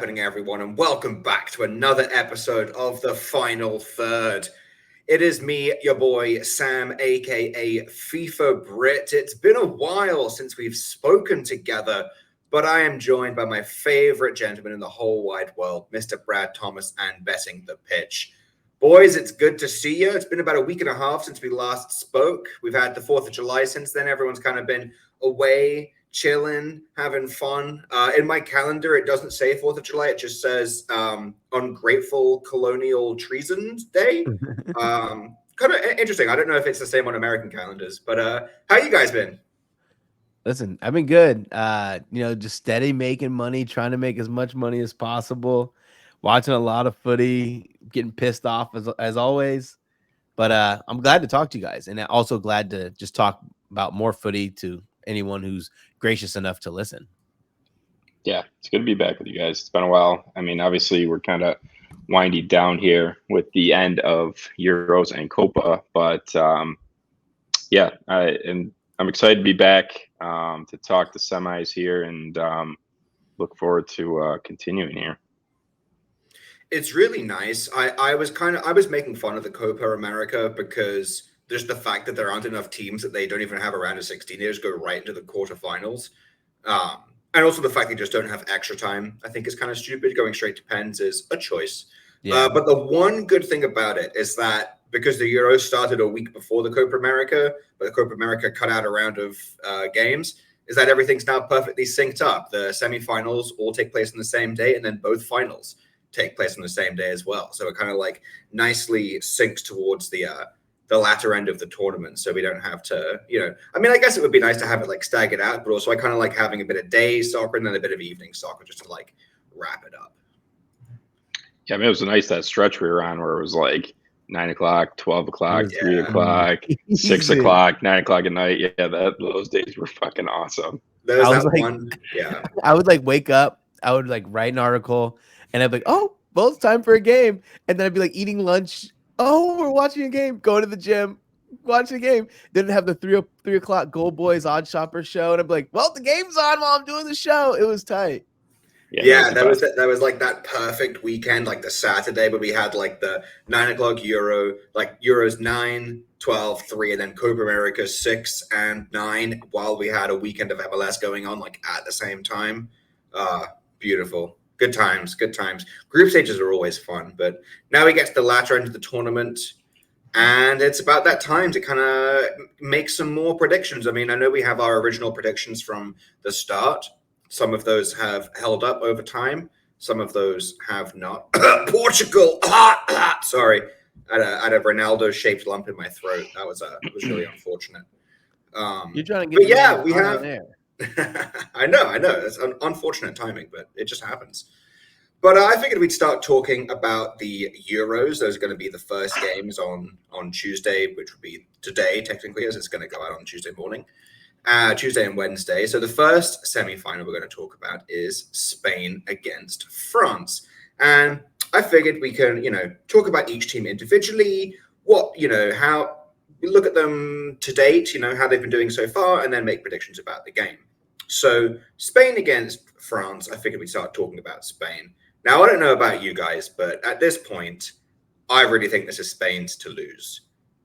happening, everyone, and welcome back to another episode of The Final Third. It is me, your boy, Sam, aka FIFA Brit. It's been a while since we've spoken together, but I am joined by my favorite gentleman in the whole wide world, MrBradThomas and BettingThePitch. Boys, it's good to see you. It's been about a week and a half since we last spoke. We've had the 4th of July since then. Everyone's kind of been away, chilling, having fun. In my calendar, it doesn't say 4th of July. It just says Ungrateful Colonial Treason Day. Kind of interesting. I don't know if it's the same on American calendars, but how you guys been? Listen, I've been good. Just steady making money, trying to make as much money as possible, watching a lot of footy, getting pissed off as always. But I'm glad to talk to you guys, and also glad to just talk about more footy to anyone who's gracious enough to listen. Yeah, it's good to be back with you guys. It's been a while. I mean, obviously, we're kind of winding down here with the end of Euros and Copa, but I'm excited to be back to talk the semis here, and look forward to continuing here. It's really nice. I was making fun of the Copa America because there's the fact that there aren't enough teams that they don't even have a round of 16. They just go right into the quarterfinals. And also the fact they just don't have extra time, I think, is kind of stupid. Going straight to pens is a choice. Yeah. But the one good thing about it is that because the Euros started a week before the Copa America, but the Copa America cut out a round of games, is that everything's now perfectly synced up. The semifinals all take place on the same day, and then both finals take place on the same day as well. So it kind of like nicely syncs towards the latter end of the tournament. So we don't have to, I mean, I guess it would be nice to have it like staggered out, but also I kind of like having a bit of day soccer and then a bit of evening soccer just to like wrap it up. Yeah, I mean, it was nice that stretch we were on where it was like 9 o'clock, 12 o'clock, 3 o'clock, 6 o'clock, 9 o'clock at night. Yeah, those days were fucking awesome. There's that like, one. Yeah. I would like wake up, I would like write an article, and I'd be like, oh, well, it's time for a game. And then I'd be like eating lunch. Oh, we're watching a game. Going to the gym, watching a game. Didn't have the 3 o'clock Gold Boys Odd Shopper show. And I'm like, well, the game's on while I'm doing the show. It was tight. Yeah, that was like that perfect weekend, like the Saturday, but we had like the 9 o'clock Euro, like Euros 9, 12, 3, and then Copa America 6 and 9, while we had a weekend of MLS going on like at the same time. Beautiful. Good times. Group stages are always fun, but now we get to the latter end of the tournament, and it's about that time to kind of make some more predictions. I mean, I know we have our original predictions from the start. Some of those have held up over time. Some of those have not. Portugal! Sorry. I had a Ronaldo-shaped lump in my throat. That was really unfortunate. You're trying to get we have there. I know. It's unfortunate timing, but it just happens. But I figured we'd start talking about the Euros. Those are going to be the first games on Tuesday, which would be today, technically, as it's going to go out on Tuesday morning. Tuesday and Wednesday. So the first semi-final we're going to talk about is Spain against France. And I figured we can, talk about each team individually, how we look at them to date, how they've been doing so far, and then make predictions about the game. So Spain against France, I figured we'd start talking about Spain. Now, I don't know about you guys, but at this point, I really think this is Spain's to lose.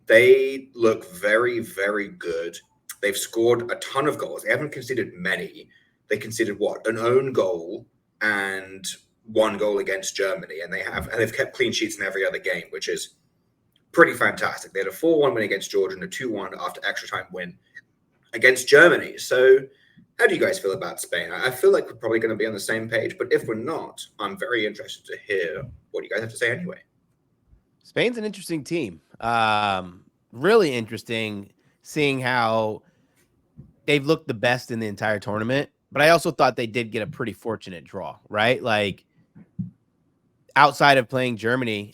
They look very, very good. They've scored a ton of goals. They haven't conceded many. They conceded an own goal and 1 goal against Germany, and they've kept clean sheets in every other game, which is pretty fantastic. They had a 4-1 win against Georgia and a 2-1 after extra time win against Germany. So how do you guys feel about Spain? I feel like we're probably going to be on the same page, but if we're not, I'm very interested to hear what you guys have to say anyway. Spain's an interesting team. Really interesting seeing how they've looked the best in the entire tournament, but I also thought they did get a pretty fortunate draw, right? Like outside of playing Germany,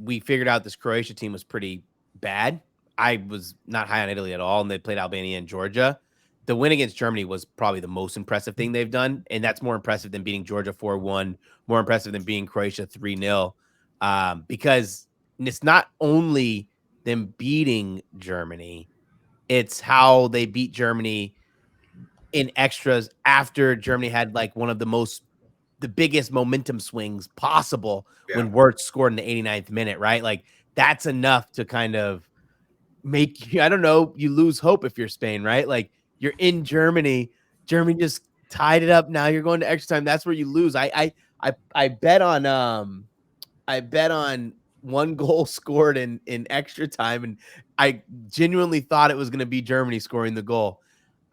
we figured out this Croatia team was pretty bad. I was not high on Italy at all, and they played Albania and Georgia. The win against Germany was probably the most impressive thing they've done, and that's more impressive than beating Georgia 4-1, more impressive than beating Croatia 3-0, because it's not only them beating Germany, it's how they beat Germany in extras after Germany had like one of the most the biggest momentum swings possible when Yeah. Wirtz scored in the 89th minute, right? Like that's enough to kind of make you, I don't know, you lose hope if you're Spain, right? Like you're in Germany. Germany just tied it up. Now you're going to extra time. That's where you lose. I bet on I bet on one goal scored in extra time, and I genuinely thought it was going to be Germany scoring the goal.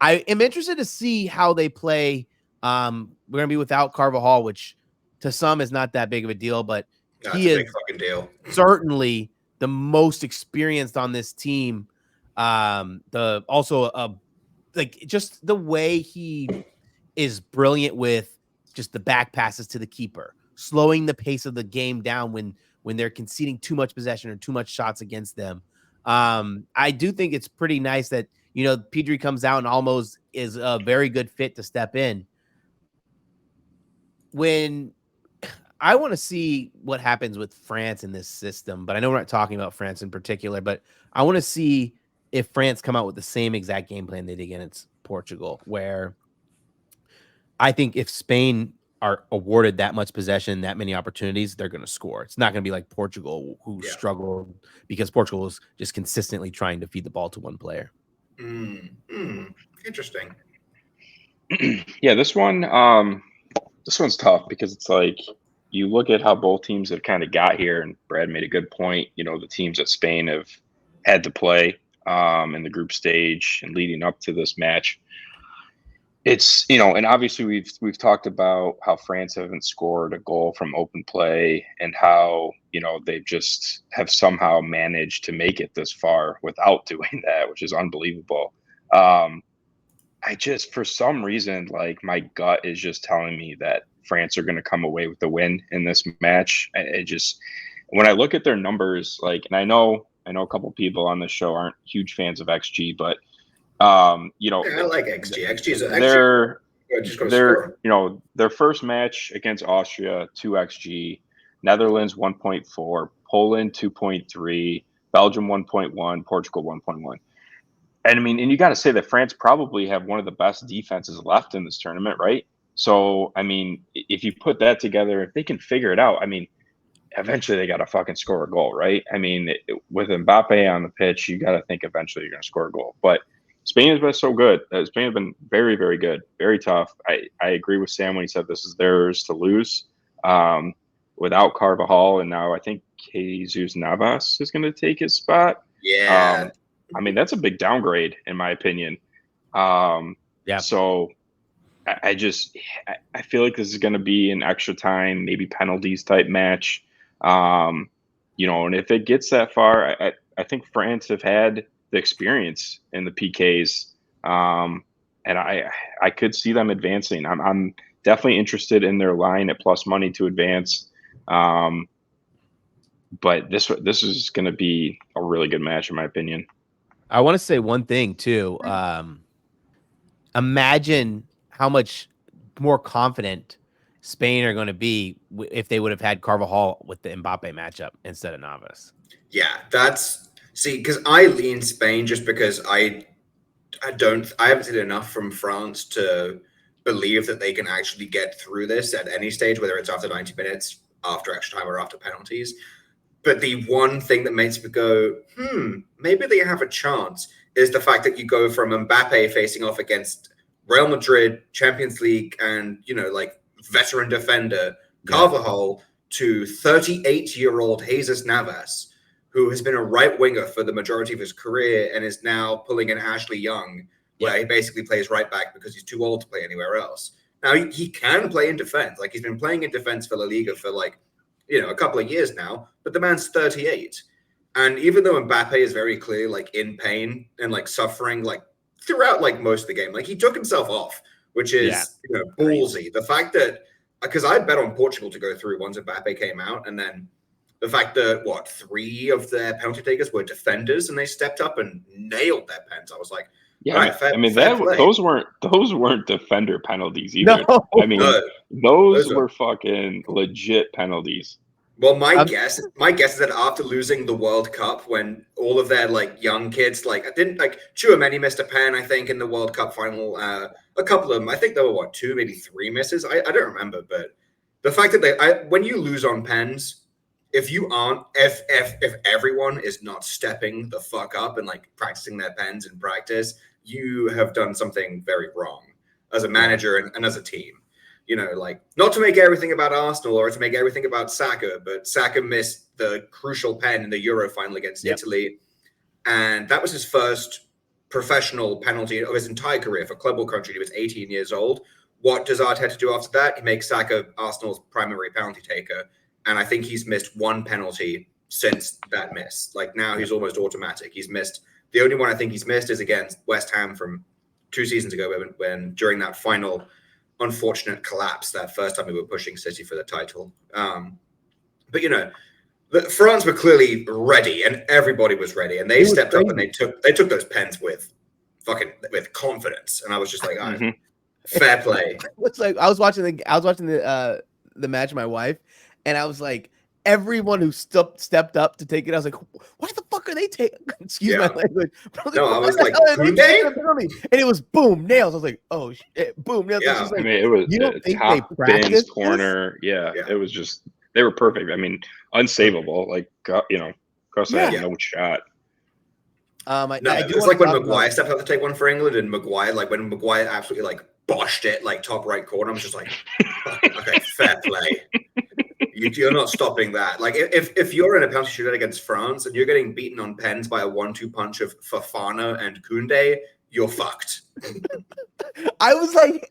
I am interested to see how they play. We're going to be without Carvajal, which to some is not that big of a deal, but No, it's he a big is fucking deal. certainly the most experienced on this team. The also like just the way he is brilliant with just the back passes to the keeper, slowing the pace of the game down when they're conceding too much possession or too much shots against them. I do think it's pretty nice that Pedri comes out and almost is a very good fit to step in. When I want to see what happens with France in this system, but I know we're not talking about France in particular, but I want to see if France come out with the same exact game plan they did against Portugal, where I think if Spain are awarded that much possession, that many opportunities, they're going to score. It's not going to be like Portugal, who struggled because Portugal is just consistently trying to feed the ball to one player. Interesting. Yeah, this one's tough because it's like you look at how both teams have kind of got here, and Brad made a good point. The teams that Spain have had to play in the group stage and leading up to this match. It's and obviously we've talked about how France haven't scored a goal from open play and how they just have somehow managed to make it this far without doing that, which is unbelievable. I just, for some reason, like my gut is just telling me that France are going to come away with the win in this match. It just, when I look at their numbers, like, and I know a couple people on this show aren't huge fans of XG, but I like XG. XG is their first match against Austria 2 XG, Netherlands 1.4, Poland 2.3, Belgium 1.1, Portugal 1.1. And I mean, and you got to say that France probably have one of the best defenses left in this tournament, right? So, I mean, if you put that together, if they can figure it out, I mean, eventually they got to fucking score a goal, right? I mean, with Mbappe on the pitch, you got to think eventually you're going to score a goal. But Spain has been so good. Spain has been very, very good, very tough. I agree with Sam when he said this is theirs to lose. Without Carvajal, and now I think Jesus Navas is going to take his spot. Yeah. I mean, that's a big downgrade in my opinion. So I feel like this is going to be an extra time, maybe penalties type match. And if it gets that far, I think France have had the experience in the PKs. And I could see them advancing. I'm definitely interested in their line at plus money to advance. But this is going to be a really good match in my opinion. I want to say one thing too. Imagine how much more confident Spain are going to be if they would have had Carvajal with the Mbappe matchup instead of Navas. Yeah, because I lean Spain just because I haven't seen enough from France to believe that they can actually get through this at any stage, whether it's after 90 minutes, after extra time, or after penalties. But the one thing that makes me go, maybe they have a chance is the fact that you go from Mbappe facing off against Real Madrid, Champions League, and, veteran defender Carvajal to 38-year-old Jesus Navas, who has been a right winger for the majority of his career and is now pulling an Ashley Young, where he basically plays right back because he's too old to play anywhere else. Now, he can play in defense. Like, he's been playing in defense for La Liga for, a couple of years now, but the man's 38. And even though Mbappe is very clearly in pain and suffering throughout most of the game, he took himself off, which is ballsy. The fact that, because I bet on Portugal to go through once Mbappe came out, and then the fact that 3 of their penalty takers were defenders and they stepped up and nailed their pens. I was like, those weren't defender penalties either. No. I mean, those were fucking legit penalties. Well, my guess is that after losing the World Cup, when all of their young kids, Tchouaméni missed a pen, I think, in the World Cup final. A couple of them, I think there were 2, maybe 3 misses. I don't remember, but The fact that when you lose on pens, if everyone is not stepping the fuck up and like practicing their pens in practice, you have done something very wrong as a manager and as a team. You know, like, not to make everything about Arsenal or to make everything about Saka, but Saka missed the crucial pen in the Euro final against Italy. And that was his first professional penalty of his entire career for club or country. He was 18 years old. What does Arteta do after that? He makes Saka Arsenal's primary penalty taker. And I think he's missed one penalty since that miss. Like, now he's almost automatic. He's missed. The only one I think he's missed is against West Ham from 2 seasons ago when during that final unfortunate collapse, that first time we were pushing City for the title. But, you know, France were clearly ready and everybody was ready. And they stepped up and they took those pens with confidence. And I was just like, fair play. It's like I was watching the match with my wife, and I was like, everyone who stepped up to take it, I was like, why the fuck are they taking? Excuse my language. I was like, and it was boom nails. I was like, oh shit, boom nails. Yeah, Like, I mean, it was you don't think top they practiced corner. Yeah, it was just they were perfect. I mean, unsavable. Like Costa had no shot. It was like when Maguire stepped up to take one for England, and when Maguire absolutely like boshed it like top right corner. I'm just like, okay, fair play. You're not stopping that. Like, if you're in a penalty shootout against France and you're getting beaten on pens by a 1-2 punch of Fofana and Koundé, you're fucked. I was like,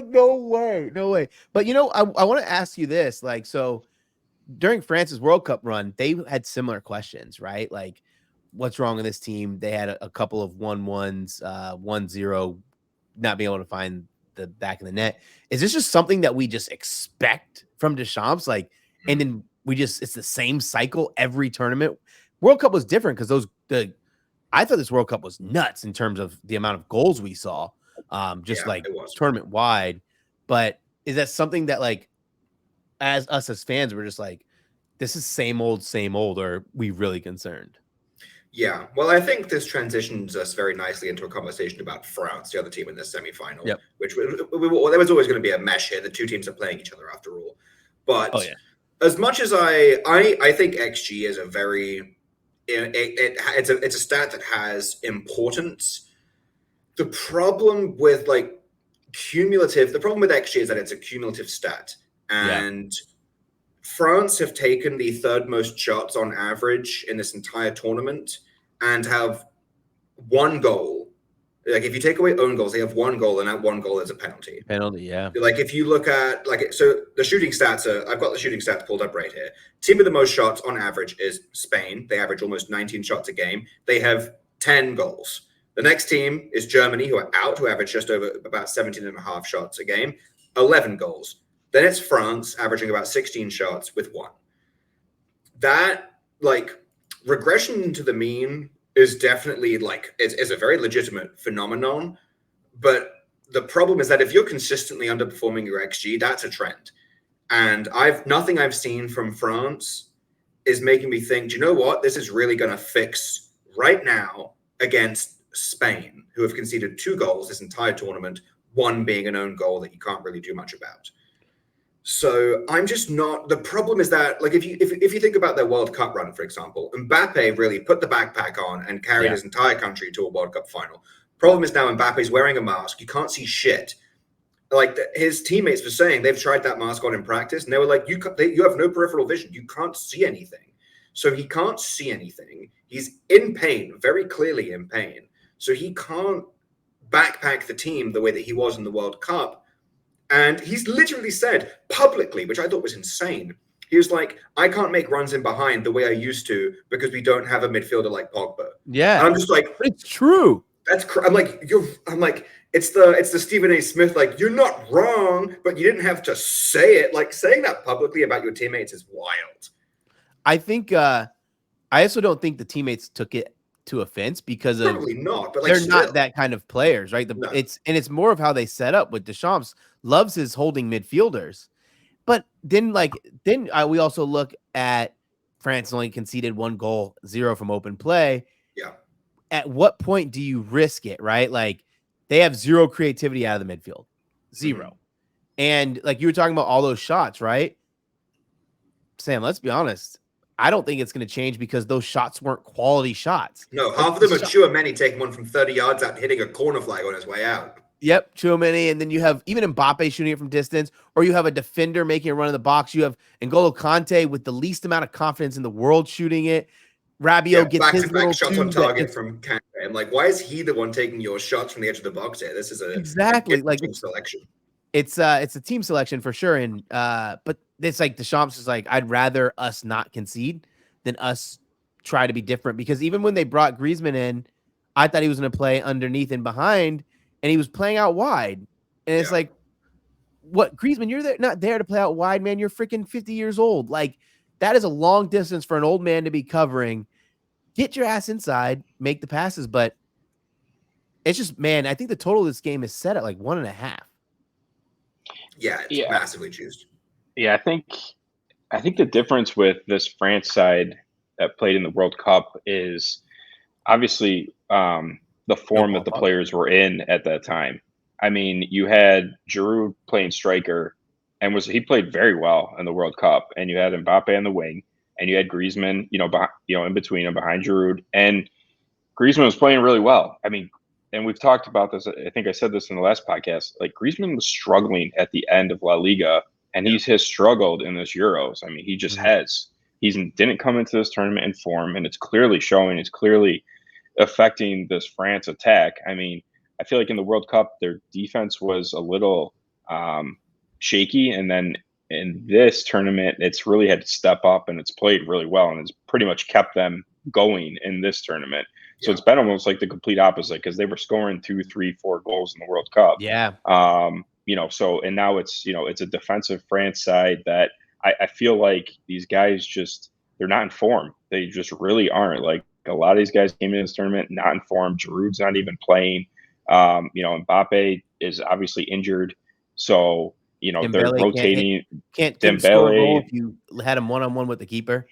no way. But I want to ask you this. Like, so during France's World Cup run, they had similar questions, right? Like, what's wrong with this team? They had a couple of 1-1s, 1-0, not being able to find the back of the net. Is this just something that we just expect from Deschamps? Like, and then it's the same cycle every tournament. World Cup was different because I thought this World Cup was nuts in terms of the amount of goals we saw, tournament wide. But is that something that, like, as fans, we're just like, this is same old, or are we really concerned? Yeah, well, I think this transitions us very nicely into a conversation about France, the other team in this semifinal, which there was always going to be a mesh here. The two teams are playing each other after all. But as much as I think XG is a very it's a stat that has importance. The problem with XG is that it's a cumulative stat, and France have taken the third most shots on average in this entire tournament and have one goal. Like, if you take away own goals, they have one goal, and that one goal is a penalty. Like, if you look at so the shooting stats I've got the shooting stats pulled up right here. Team with the most shots on average is Spain. They average almost 19 shots a game. They have 10 goals. The next team is Germany, who average just over about 17 and a half shots a game, 11 goals. Then it's France, averaging about 16 shots with 1. That, regression into the mean is definitely, it's a very legitimate phenomenon. But the problem is that if you're consistently underperforming your XG, that's a trend. And nothing I've seen from France is making me think, do you know what? This is really going to fix right now against Spain, who have conceded 2 goals this entire tournament, 1 being an own goal that you can't really do much about. So I'm just not. The problem is that, if you think about their World Cup run, for example, Mbappe really put the backpack on and carried his entire country to a World Cup final. Problem is now Mbappe's wearing a mask. You can't see shit. His teammates were saying they've tried that mask on in practice, and they were like, you have no peripheral vision. You can't see anything. So he can't see anything. He's in pain, very clearly in pain. So he can't backpack the team the way that he was in the World Cup. And he's literally said publicly, which I thought was insane. He was like, I can't make runs in behind the way I used to because we don't have a midfielder like Pogba. Yeah. And I'm just like, it's true. I'm like, it's the Stephen A. Smith, you're not wrong, but you didn't have to say it. Saying that publicly about your teammates is wild. I think, I also don't think the teammates took it to offense because probably not, but they're not that kind of players, right? No. It's more of how they set up. With Deschamps loves his holding midfielders, but then we also look at France only conceded 1 goal, 0 from open play. Yeah. At what point do you risk it, right? Like, they have 0 creativity out of the midfield, 0. And like you were talking about all those shots, right? Sam, let's be honest. I don't think it's going to change because those shots weren't quality shots. No, Like, half of them are Tchouaméni taking one from 30 yards out, hitting a corner flag on his way out. Yep, Tchouaméni, and then you have even Mbappe shooting it from distance, or you have a defender making a run in the box. You have N'Golo Kante with the least amount of confidence in the world shooting it. Rabiot gets his little shots two on target from Kante. I'm like, why is he the one taking your shots from the edge of the box here? This is exactly like team selection. It's a team selection for sure, and but it's like Deschamps is like, I'd rather us not concede than us try to be different, because even when they brought Griezmann in, I thought he was going to play underneath and behind, and he was playing out wide, and it's like, what, Griezmann, you're not there to play out wide, man. You're freaking 50 years old. Like, that is a long distance for an old man to be covering. Get your ass inside, make the passes, but it's just, man, I think the total of this game is set at like 1.5. Yeah, it's massively juiced. Yeah, I think the difference with this France side that played in the World Cup is obviously the form that the players were in at that time. I mean, you had Giroud playing striker, and he played very well in the World Cup, and you had Mbappe on the wing, and you had Griezmann, in between and behind Giroud, and Griezmann was playing really well. I mean, and we've talked about this. I think I said this in the last podcast. Like, Griezmann was struggling at the end of La Liga, and he has struggled in this Euros. I mean, he just has. He didn't come into this tournament in form, and it's clearly showing. It's clearly affecting this France attack. I mean, I feel like in the World Cup, their defense was a little shaky, and then in this tournament, it's really had to step up, and it's played really well, and it's pretty much kept them going in this tournament. So it's been almost like the complete opposite, because they were scoring 2, 3, 4 goals in the World Cup. Yeah. So, and now it's a defensive France side that I feel like these guys they're not in form. They just really aren't. Like, a lot of these guys came into this tournament not in form. Giroud's not even playing. Mbappe is obviously injured. So, Dembele they're rotating. Can't score a goal if you had him one-on-one with the keeper.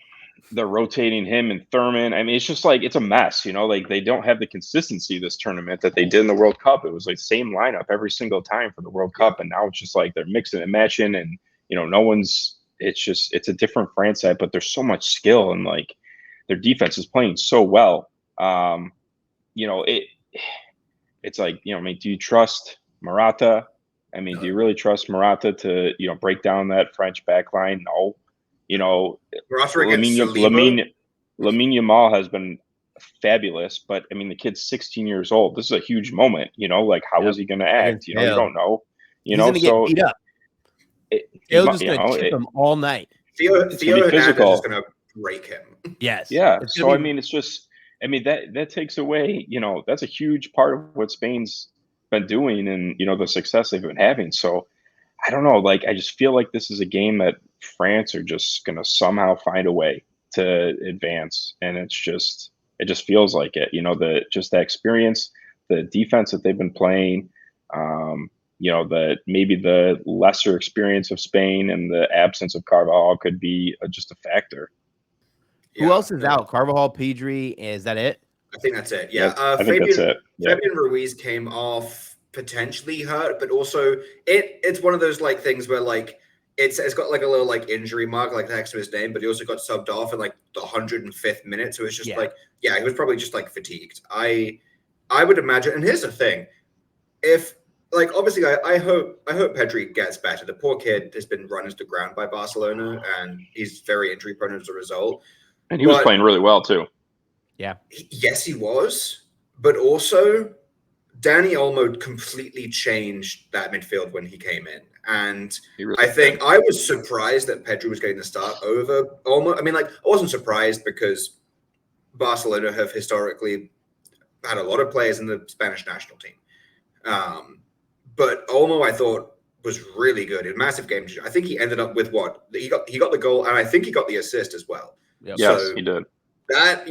They're rotating him and Thurman. I mean, it's just like, it's a mess, like they don't have the consistency this tournament that they did in the World Cup. It was like same lineup every single time for the World Cup. And now it's just like they're mixing and matching, and, it's a different France side, but there's so much skill, and like their defense is playing so well. It's like, I mean, do you trust Morata? I mean, do you really trust Morata to, break down that French back line? No. Lamine Yamal has been fabulous, but I mean, the kid's 16 years old. This is a huge moment, like, how is he going to act? You don't know, He's going to get beat up. He's just going to chip him all night. Theo Hernandez is going to break him. Yes. Yeah. So, I mean, it's just, I mean, that takes away, that's a huge part of what Spain's been doing, and, the success they've been having. So I don't know, like, I just feel like this is a game that France are just going to somehow find a way to advance. And it just feels like it, the experience, the defense that they've been playing, maybe the lesser experience of Spain and the absence of Carvajal could be just a factor. Who else is out? Carvajal, Pedri, is that it? I think that's it. Yeah. I think that's it. Yeah. Fabian Ruiz came off potentially hurt, but also it's one of those like things where like it's got like a little like injury mark like next to his name, but he also got subbed off in like the 105th minute. So it's just he was probably just like fatigued. I would imagine. And here's the thing. If like, obviously I hope Pedri gets better. The poor kid has been run into the ground by Barcelona, and he's very injury prone as a result. And he was playing really well too. Yeah. Yes, he was. But also, Dani Olmo completely changed that midfield when he came in. And I think I was surprised that Pedri was getting the start over Olmo. I mean, like, I wasn't surprised because Barcelona have historically had a lot of players in the Spanish national team. But Olmo, I thought, was really good. In massive game. I think he ended up with what? He got the goal, and I think he got the assist as well. Yep. Yes, he did. That,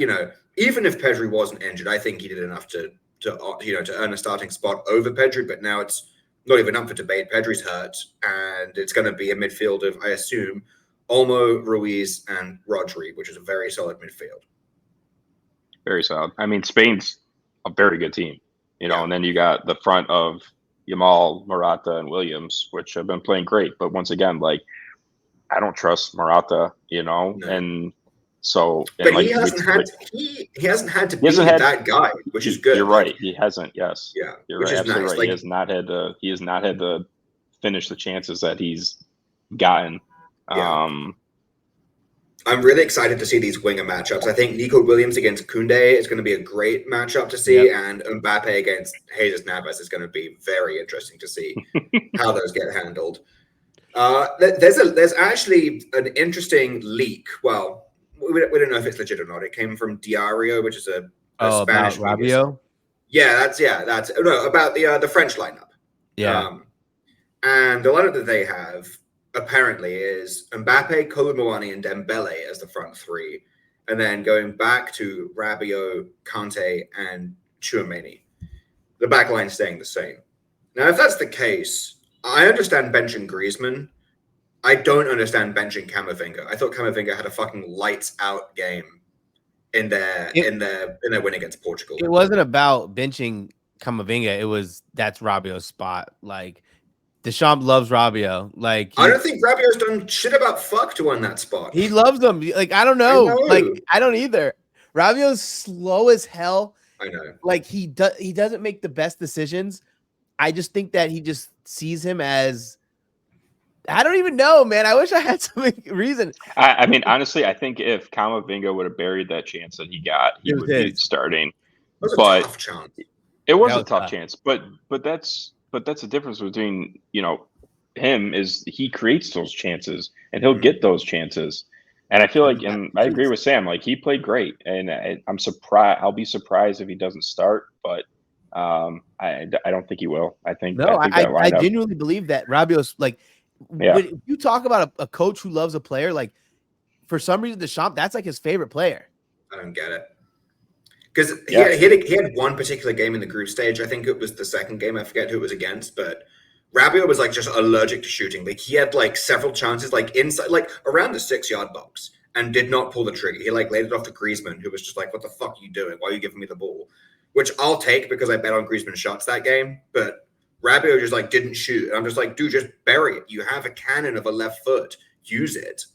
even if Pedri wasn't injured, I think he did enough to earn a starting spot over Pedri. But now it's not even up for debate. Pedri's hurt, and it's going to be a midfield of, I assume, Olmo, Ruiz, and Rodri, which is a very solid midfield. Very solid. I mean, Spain's a very good team, and then you got the front of, Yamal, Morata, and Williams, which have been playing great. But once again, like I don't trust Morata, No. and so but like he hasn't had to be that guy, which is good. You're right. He hasn't. Yes. Yeah. You're which right. is Absolutely nice. right. He has not had to finish the chances that he's gotten. Yeah. I'm really excited to see these winger matchups. I think Nico Williams against Koundé is going to be a great matchup to see, and Mbappe against Jesus Navas is going to be very interesting to see how those get handled. There's actually an interesting leak. Well, we don't know if it's legit or not. It came from Diario, which is a Spanish about Rabiot. That's about the French lineup. Yeah, and the lineup that they have apparently is Mbappe, Koulibaly, and Dembele as the front three, and then going back to Rabiot, Kante, and Tchouaméni. The back line staying the same. Now, if that's the case, I understand benching Griezmann. I don't understand benching Camavinga. I thought Camavinga had a fucking lights out game in their win against Portugal. It wasn't about benching Camavinga. That's Rabiot's spot. Like Deschamps loves Rabiot. Like I don't think Rabiot's done shit about fuck to win that spot. He loves them. Like I don't know. Like I don't either. Rabiot's slow as hell. I know. Like he doesn't make the best decisions. I just think that he just sees him as I don't even know, man. I wish I had some reason. I mean, honestly, I think if Camavinga would have buried that chance that he got, he would be starting. It was a tough chance. It was a tough chance, but that's the difference between him is he creates those chances and he'll get those chances. And I feel like, and I agree with Sam, like he played great, and I'm surprised. I'll be surprised if he doesn't start, but I don't think he will. I think I genuinely believe that Rabiot's like. Yeah. When you talk about a coach who loves a player, like for some reason, Deschamps, that's like his favorite player. I don't get it. Because he had one particular game in the group stage. I think it was the second game. I forget who it was against, but Rabiot was like just allergic to shooting. Like he had like several chances, like inside, like around the 6-yard box, and did not pull the trigger. He like laid it off to Griezmann, who was just like, "What the fuck are you doing? Why are you giving me the ball?" Which I'll take because I bet on Griezmann's shots that game, but Rabiot just like didn't shoot. And I'm just like, dude, just bury it. You have a cannon of a left foot. Use it.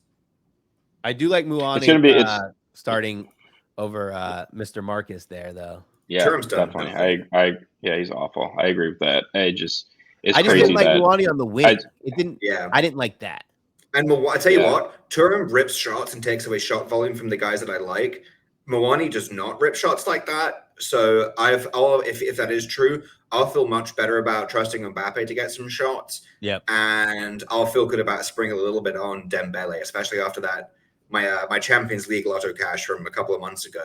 I do like Muani starting over Mr. Marcus there, though. Yeah, definitely. He's awful. I agree with that. I just didn't like Muani on the wing. I didn't like that. And I tell you what, Thuram rips shots and takes away shot volume from the guys that I like. Muani does not rip shots like that. So if that is true, I'll feel much better about trusting Mbappe to get some shots. Yep. And I'll feel good about sprinkling a little bit on Dembele, especially after that my Champions League lotto cash from a couple of months ago.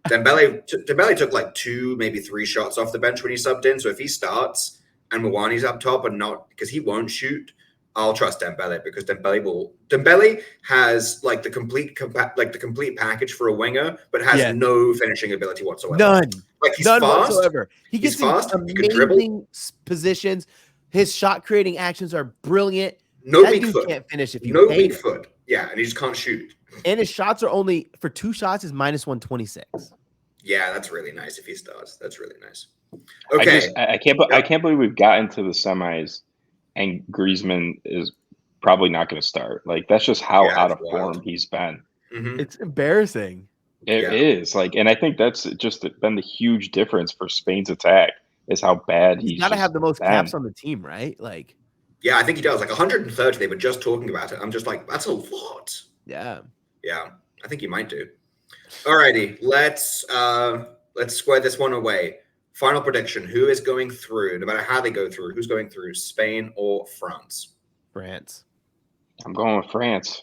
Dembele took like 2, maybe 3 shots off the bench when he subbed in. So if he starts and Muani's up top and not because he won't shoot, I'll trust Dembele because Dembele has like the complete package for a winger, but has no finishing ability whatsoever. None. Like he's None fast. Whatsoever. He gets fast. Amazing positions. His shot creating actions are brilliant. No big foot. Can't finish if you no big foot. Yeah, and he just can't shoot. And his shots are only for 2 shots is -126. Yeah, that's really nice if he starts. That's really nice. Okay, I can't believe we've gotten to the semis. And Griezmann is probably not going to start. Like that's just how out of form he's been. Mm-hmm. It's embarrassing. It is and I think that's just been the huge difference for Spain's attack is how bad he's got to have the most caps on the team, right? Like, yeah, I think he does. Like 130. They were just talking about it. I'm just like, that's a lot. Yeah. I think he might do. Alrighty, let's square this one away. Final prediction. Who is going through, no matter how they go through, who's going through, Spain or France? France. I'm going with France.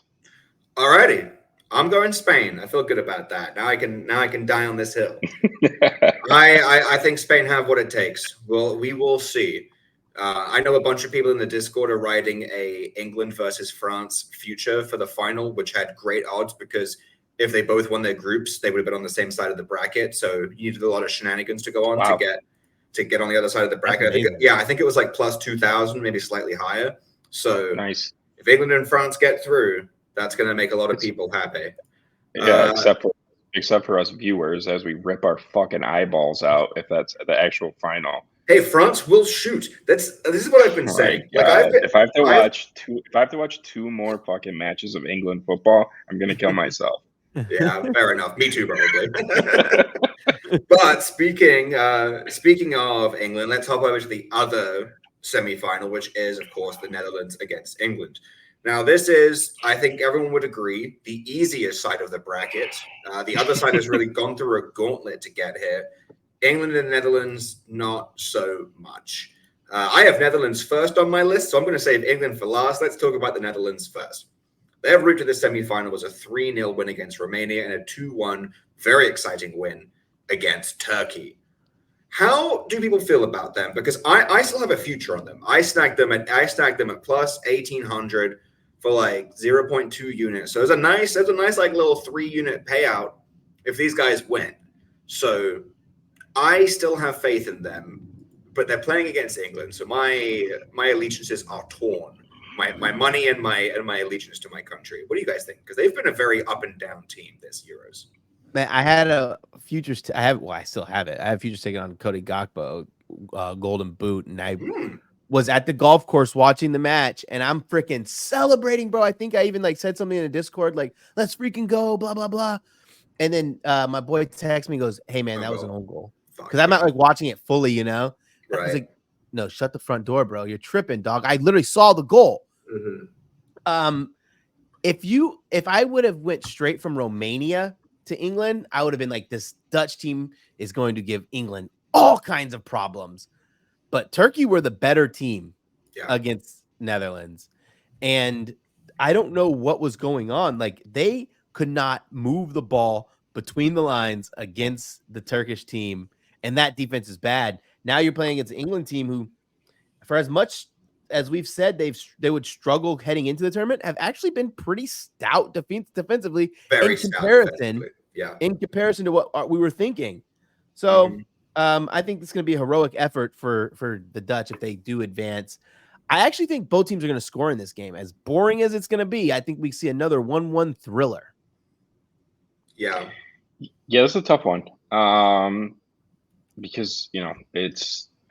Alrighty. I'm going Spain. I feel good about that. Now I can die on this hill. I think Spain have what it takes. Well, we will see. I know a bunch of people in the Discord are writing a England versus France future for the final, which had great odds because if they both won their groups, they would have been on the same side of the bracket. So you needed a lot of shenanigans to go on to get on the other side of the bracket. I think it was like plus 2,000, maybe slightly higher. So nice. If England and France get through, that's going to make a lot of people happy. Yeah, except for except for us viewers, as we rip our fucking eyeballs out if that's the actual final. Hey, France will shoot. This is what I've been saying. Like if I have to watch two more fucking matches of England football, I'm gonna kill myself. Yeah, fair enough. Me too, probably. But speaking of England, let's hop over to the other semi-final, which is, of course, the Netherlands against England. Now, this is, I think everyone would agree, the easiest side of the bracket. The other side has really gone through a gauntlet to get here. England and the Netherlands, not so much. I have Netherlands first on my list, so I'm going to save England for last. Let's talk about the Netherlands first. Their route to the semi-final was a 3-0 win against Romania and a 2-1 very exciting win against Turkey. How do people feel about them? Because I still have a future on them. I snagged them at plus 1,800 for like 0.2 units. So it's a nice like little 3-unit payout if these guys win. So I still have faith in them, but they're playing against England. So my allegiances are torn. My money and my allegiance to my country. What do you guys think? Because they've been a very up and down team this Euros. Man, I had a futures. I still have it. I have futures taken on Cody Gakpo, Golden Boot, and I was at the golf course watching the match, and I'm freaking celebrating, bro. I think I even like said something in a Discord, like "Let's freaking go," blah blah blah. And then my boy texts me, goes, "Hey man, that was an own goal." Because I'm not like watching it fully, you know. Right. I was like, "No, shut the front door, bro. You're tripping, dog." I literally saw the goal. Mm-hmm. If I would have went straight from Romania to England, I would have been like, this Dutch team is going to give England all kinds of problems. But Turkey were the better team against Netherlands. And I don't know what was going on. Like, they could not move the ball between the lines against the Turkish team. And that defense is bad. Now you're playing against an England team who, for as much as we've said they would struggle heading into the tournament, have actually been pretty stout defensively in comparison to what we were thinking. So I think it's going to be a heroic effort for the Dutch if they do advance. I actually think both teams are going to score in this game. As boring as it's going to be, I think we see another 1-1 thriller. Yeah, it's a tough one. Because, you know,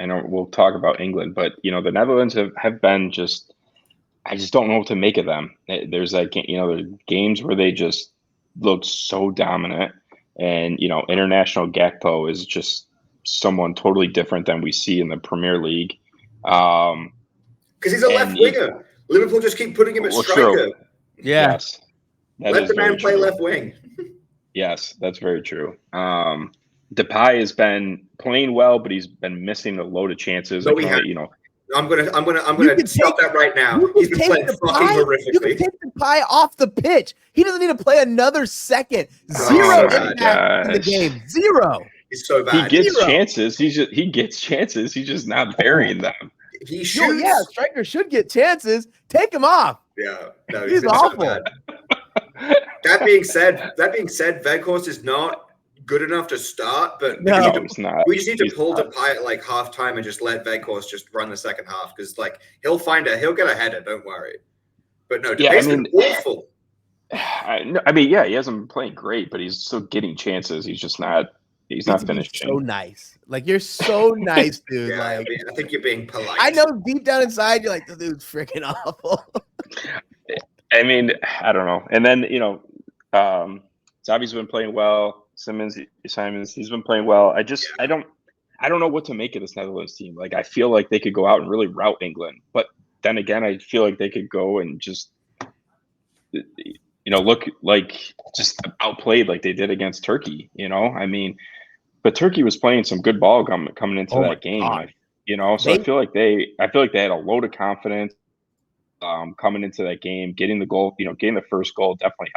I know we'll talk about England, but, you know, the Netherlands have been I just don't know what to make of them. There's like, you know, there's games where they just look so dominant, and, you know, international Gakpo is just someone totally different than we see in the Premier League. Because he's a left winger. Liverpool just keep putting him at striker. True. Yeah. Yes. Let the man play left wing. Yes, that's very true. Depay has been playing well, but he's been missing a load of chances. No, you know, I'm gonna stop that right now. He's been playing fucking horrifically. You can take Depay off the pitch. He doesn't need to play another second. Zero impact in the game. Zero. He's so bad. He gets chances. He gets chances. He's just not burying them. He shoots. Yeah, striker should get chances. Take him off. Yeah, no, he's awful. So that being said, Weghorst is not good enough to start, but we just need to pull Depay at like halftime and just let Weghorst just run the second half, because like he'll get a header, don't worry. But no, Depay's been awful. I mean, he hasn't been playing great, but he's still getting chances. He's just not. He's not finishing. So nice, like you're so nice, dude. Yeah, like I think you're being polite. I know deep down inside you're like, the dude's freaking awful. I mean, I don't know. And then, you know, Xavi's been playing well. Simons, he's been playing well. I don't know what to make of this Netherlands team. Like, I feel like they could go out and really rout England, but then again, I feel like they could go and just, you know, look like just outplayed like they did against Turkey. You know, I mean, but Turkey was playing some good ball coming into that game. You know, so I feel like they had a load of confidence coming into that game. Getting the goal, you know, getting the first goal definitely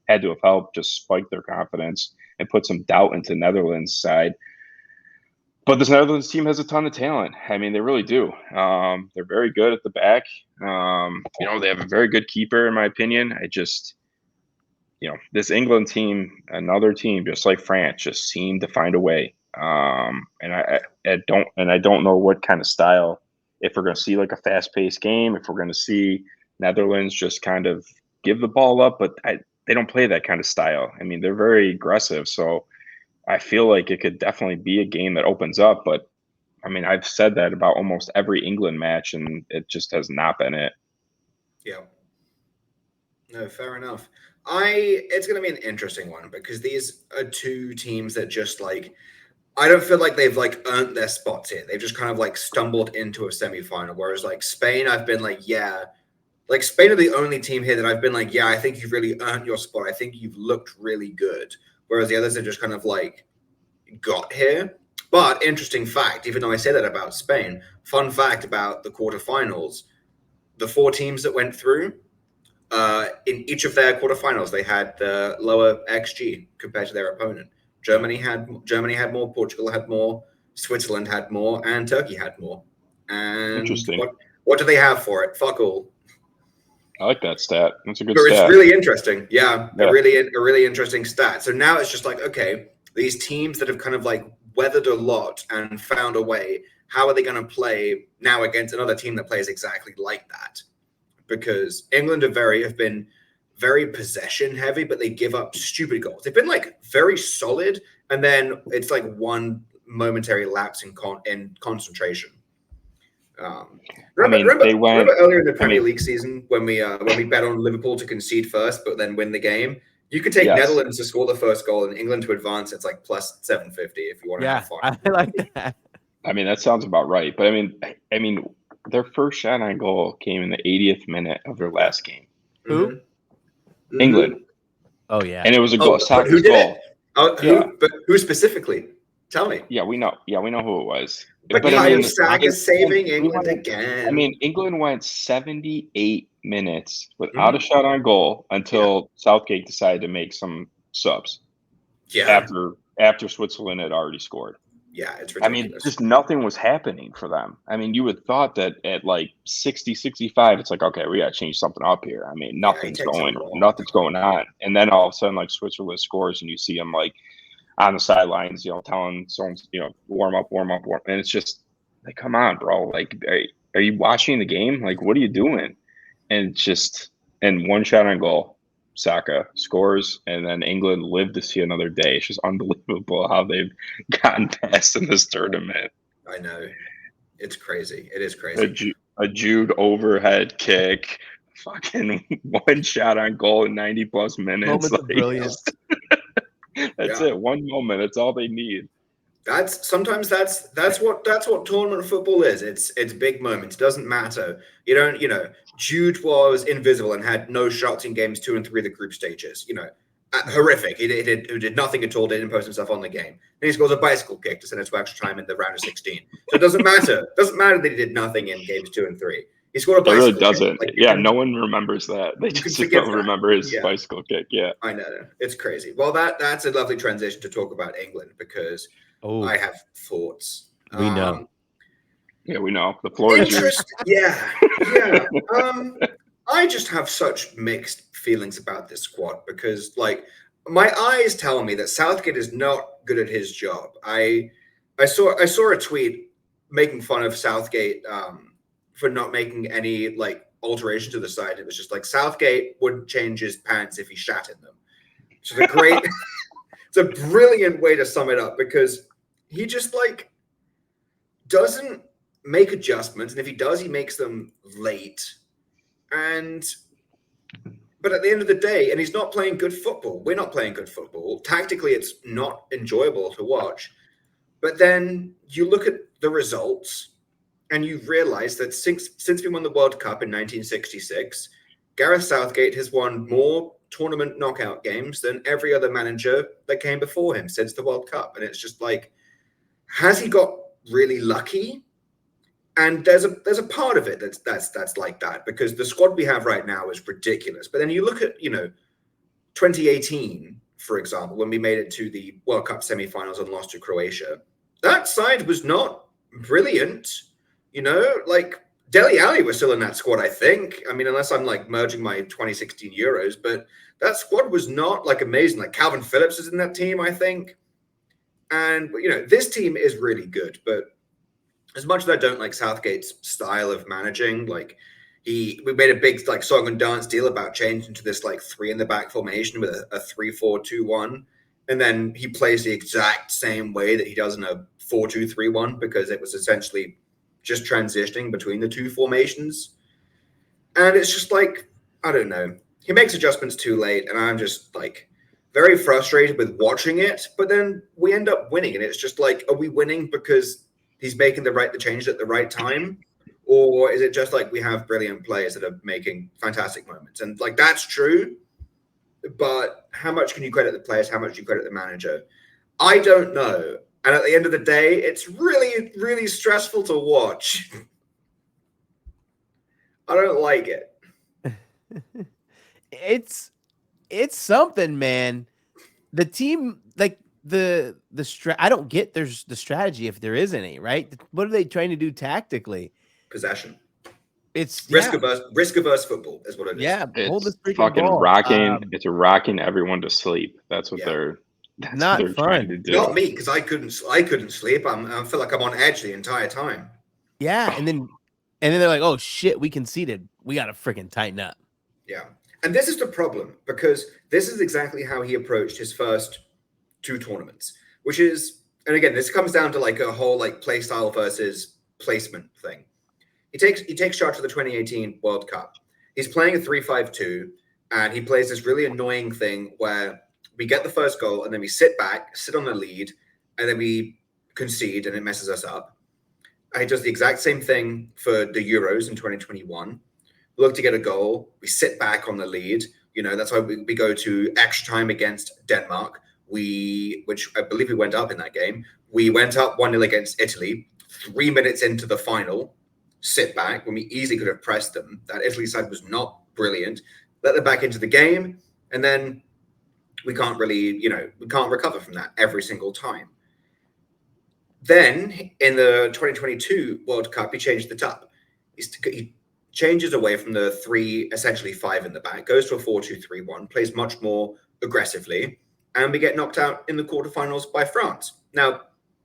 had to have helped just spike their confidence and put some doubt into Netherlands' side. But this Netherlands team has a ton of talent. I mean, they really do. They're very good at the back. You know, they have a very good keeper, in my opinion. You know, this England team, another team, just like France, just seemed to find a way. And I don't know what kind of style, if we're going to see like a fast-paced game, if we're going to see Netherlands just kind of give the ball up. But they don't play that kind of style. I mean, they're very aggressive. So I feel like it could definitely be a game that opens up. But I mean, I've said that about almost every England match, and it just has not been it. Yeah. No, fair enough. It's going to be an interesting one because these are two teams that just like, I don't feel like they've like earned their spots here. They've just kind of like stumbled into a semifinal. Whereas like Spain, I've been like, yeah, like Spain are the only team here that I've been like, yeah, I think you've really earned your spot. I think you've looked really good. Whereas the others are just kind of like got here. But interesting fact, even though I say that about Spain, fun fact about the quarterfinals, the 4 teams that went through, in each of their quarterfinals, they had the lower XG compared to their opponent. Germany had more, Portugal had more, Switzerland had more, and Turkey had more. And Interesting. What do they have for it? Fuck all. I like that stat. That's a good But stat. it's really interesting. Yeah, a really interesting stat. So now it's just like, okay, these teams that have kind of like weathered a lot and found a way, how are they going to play now against another team that plays exactly like that? Because England have been very possession heavy, but they give up stupid goals. They've been like very solid, and then it's like one momentary lapse in concentration. Remember earlier in the Premier League season when we bet on Liverpool to concede first, but then win the game. You could take Netherlands to score the first goal and England to advance. It's like plus 750 if you want to have fun. I like that. I mean, that sounds about right. But I mean, their first shot on goal came in the 80th minute of their last game. Who? Mm-hmm. England. Oh yeah, and it was a goal. But who did it? But who specifically? Tell me. Yeah, we know. Yeah, we know who it was. But Kyle Saka saving England again. I mean, England went 78 minutes without a shot on goal until Southgate decided to make some subs. Yeah. After Switzerland had already scored. Yeah, it's ridiculous. I mean, just nothing was happening for them. I mean, you would thought that at like 60, 65, it's like, okay, we got to change something up here. I mean, nothing's going on. And then all of a sudden, like Switzerland scores and you see them like on the sidelines, telling someone, warm up. And it's just like, come on, bro. Like, are you watching the game? Like, what are you doing? And one shot on goal. Saka scores, and then England lived to see another day. It's just unbelievable how they've gotten past in this tournament. I know. It's crazy. It is crazy. A Jude overhead kick, fucking one shot on goal in 90 plus minutes. Moments of brilliance. That's it. One moment. That's all they need. That's what tournament football is. It's big moments. It doesn't matter. Jude was invisible and had no shots in games 2 and 3 of the group stages. Horrific. He did nothing at all. Didn't post himself on the game. And he scores a bicycle kick to send it to extra time in the round of 16. So it doesn't matter. It doesn't matter that he did nothing in games 2 and 3. He scored a bicycle kick. It really doesn't. No one remembers that. They just don't remember his bicycle kick. Yeah. I know. It's crazy. Well, that's a lovely transition to talk about England because I have thoughts. We know. Yeah, we know. The floor is yours. Yeah. I just have such mixed feelings about this squad because, like, my eyes tell me that Southgate is not good at his job. I saw a tweet making fun of Southgate for not making any like alteration to the side. It was just like Southgate wouldn't change his pants if he shat in them. Which is it's a brilliant way to sum it up because he just like doesn't make adjustments, and if he does, he makes them late. But at the end of the day, and he's not playing good football. We're not playing good football. Tactically, it's not enjoyable to watch. But then you look at the results, and you realize that since we won the World Cup in 1966, Gareth Southgate has won more tournament knockout games than every other manager that came before him since the World Cup. And it's just like, has he got really lucky? And there's a part of it that's like that because the squad we have right now is ridiculous. But then you look at 2018, for example, when we made it to the World Cup semifinals and lost to Croatia. That side was not brilliant. Like Dele Alli was still in that squad, I think. I mean, unless I'm like merging my 2016 Euros, but that squad was not like amazing. Like Calvin Phillips is in that team, I think. And this team is really good, but as much as I don't like Southgate's style of managing, like we made a big like song and dance deal about changing to this like 3 in the back formation with a 3-4-2-1, and then he plays the exact same way that he does in a 4-2-3-1 because it was essentially just transitioning between the two formations. And it's just like, I don't know. He makes adjustments too late, and I'm just like very frustrated with watching it. But then we end up winning, and it's just like, are we winning because he's making the change at the right time? Or is it just like we have brilliant players that are making fantastic moments? And like that's true, but how much can you credit the players? How much do you credit the manager? I don't know. And at the end of the day, it's really, really stressful to watch. I don't like it. It's something, man. The team, like the I don't get there's the strategy if there is any, right? What are they trying to do tactically? Possession. It's risk averse football is what it is. Yeah, hold this It's freaking fucking ball. rocking. It's rocking everyone to sleep. That's what they're. That's Not what they're fun. trying to do. Not me, because I couldn't sleep. I feel like I'm on edge the entire time. Yeah, and then they're like, "Oh shit, we conceded. We got to freaking tighten up." Yeah, and this is the problem because this is exactly how he approached his first 2 tournaments, which is, and again, this comes down to like a whole like play style versus placement thing. He takes charge of the 2018 World Cup. He's playing a 3-5-2, and he plays this really annoying thing where we get the first goal, and then we sit back, sit on the lead, and then we concede, and it messes us up. And he does the exact same thing for the Euros in 2021. Look to get a goal. We sit back on the lead. You know, that's why we go to extra time against Denmark. Which I believe we went up in that game. We went up 1-0 against Italy. 3 minutes into the final, sit back when we easily could have pressed them. That Italy side was not brilliant. Let them back into the game, and then we can't really, we can't recover from that every single time. Then in the 2022 World Cup, he changed it up. He changes away from the 3, essentially 5 in the back, goes to a 4-2-3-1, plays much more aggressively, and we get knocked out in the quarterfinals by France. Now,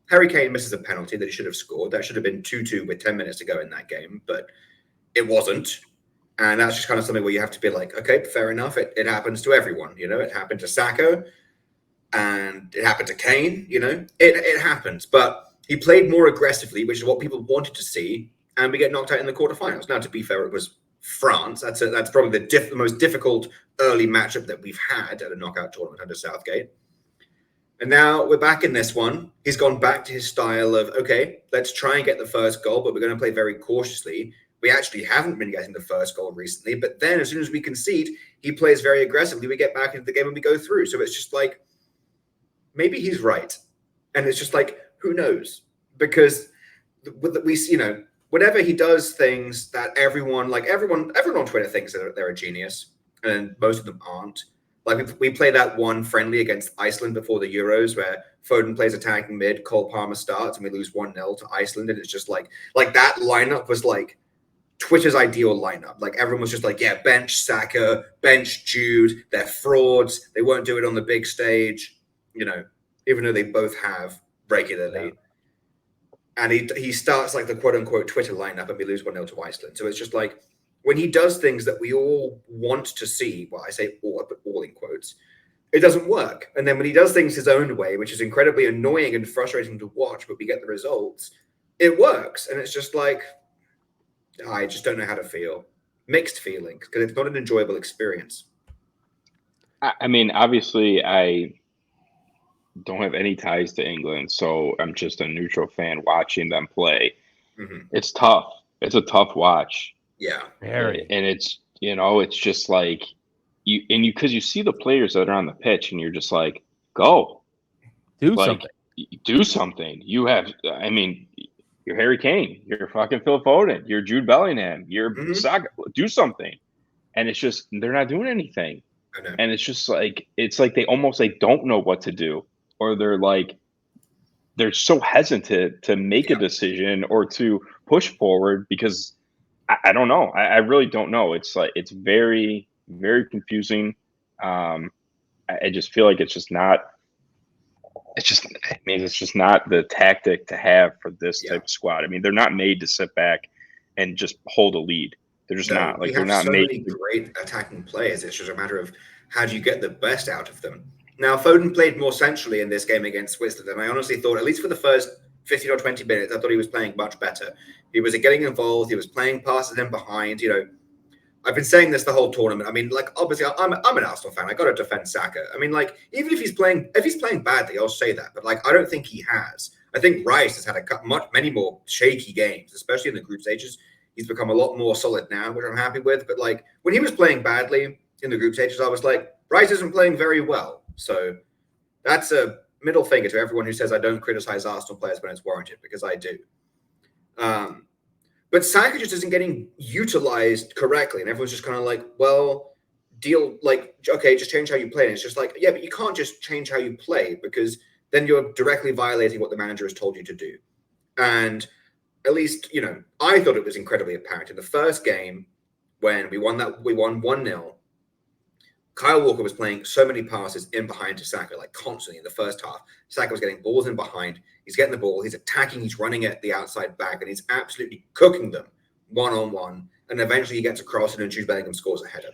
Harry Kane misses a penalty that he should have scored. That should have been 2-2 with 10 minutes to go in that game, but it wasn't. And that's just kind of something where you have to be like, okay, fair enough. It happens to everyone. It happened to Saka and it happened to Kane. It happens. But he played more aggressively, which is what people wanted to see. And we get knocked out in the quarterfinals. Now, to be fair, it was France. That's probably the most difficult early matchup that we've had at a knockout tournament under Southgate. And now we're back in this one. He's gone back to his style of, okay, let's try and get the first goal, but we're going to play very cautiously. We actually haven't been getting the first goal recently, but then as soon as we concede, he plays very aggressively. We get back into the game and we go through. So it's just like, maybe he's right. And it's just like, who knows? Because whenever he does things that everyone on Twitter thinks that they're a genius, and most of them aren't. Like we play that one friendly against Iceland before the Euros where Foden plays attacking mid, Cole Palmer starts, and we lose 1-0 to Iceland. And it's just like that lineup was like Twitter's ideal lineup. Like everyone was just like, yeah, bench Saka, bench Jude. They're frauds. They won't do it on the big stage, even though they both have regularly. Yeah. And he starts like the quote unquote Twitter lineup and we lose 1-0 to Iceland. So it's just like, when he does things that we all want to see, well, I say all, I put all in quotes, it doesn't work. And then when he does things his own way, which is incredibly annoying and frustrating to watch, but we get the results, it works. And it's just like, I just don't know how to feel. Mixed feelings, because it's not an enjoyable experience. I mean, obviously, I don't have any ties to England, so I'm just a neutral fan watching them play. Mm-hmm. It's tough. It's a tough watch. Yeah, very. And it's it's just like because you see the players that are on the pitch, and you're just like, go, do something. You have, I mean, you're Harry Kane, you're fucking Phil Foden, you're Jude Bellingham, you're Saka. Do something, and it's just they're not doing anything, and it's just like they almost don't know what to do, or they're so hesitant to make a decision or to push forward because. I don't know. I really don't know. It's like it's very, very confusing. I just feel like it's just not the tactic to have for this type of squad. I mean, they're not made to sit back and just hold a lead. They're just No, not. we Like they're have not so many making. great attacking players. It's just a matter of how do you get the best out of them. Now, Foden played more centrally in this game against Switzerland, and I honestly thought, at least for the first 15 or 20 minutes, I thought he was playing much better. He was getting involved. He was playing passes in behind. I've been saying this the whole tournament. I mean, like, obviously, I'm an Arsenal fan. I got to defend Saka. I mean, like, even if he's playing badly, I'll say that. But like, I don't think he has. I think Rice has had many more shaky games, especially in the group stages. He's become a lot more solid now, which I'm happy with. But like, when he was playing badly in the group stages, I was like, Rice isn't playing very well. So that's a middle finger to everyone who says I don't criticize Arsenal players when it's warranted, because I do. But Saka just isn't getting utilized correctly. And everyone's just kind of like, well, okay, just change how you play. And it's just like, yeah, but you can't just change how you play, because then you're directly violating what the manager has told you to do. And at least, I thought it was incredibly apparent in the first game when we won 1-0. Kyle Walker was playing so many passes in behind to Saka, like constantly in the first half. Saka was getting balls in behind. He's getting the ball. He's attacking. He's running at the outside back, and he's absolutely cooking them one-on-one. And eventually he gets across, and then Jude Bellingham scores a header.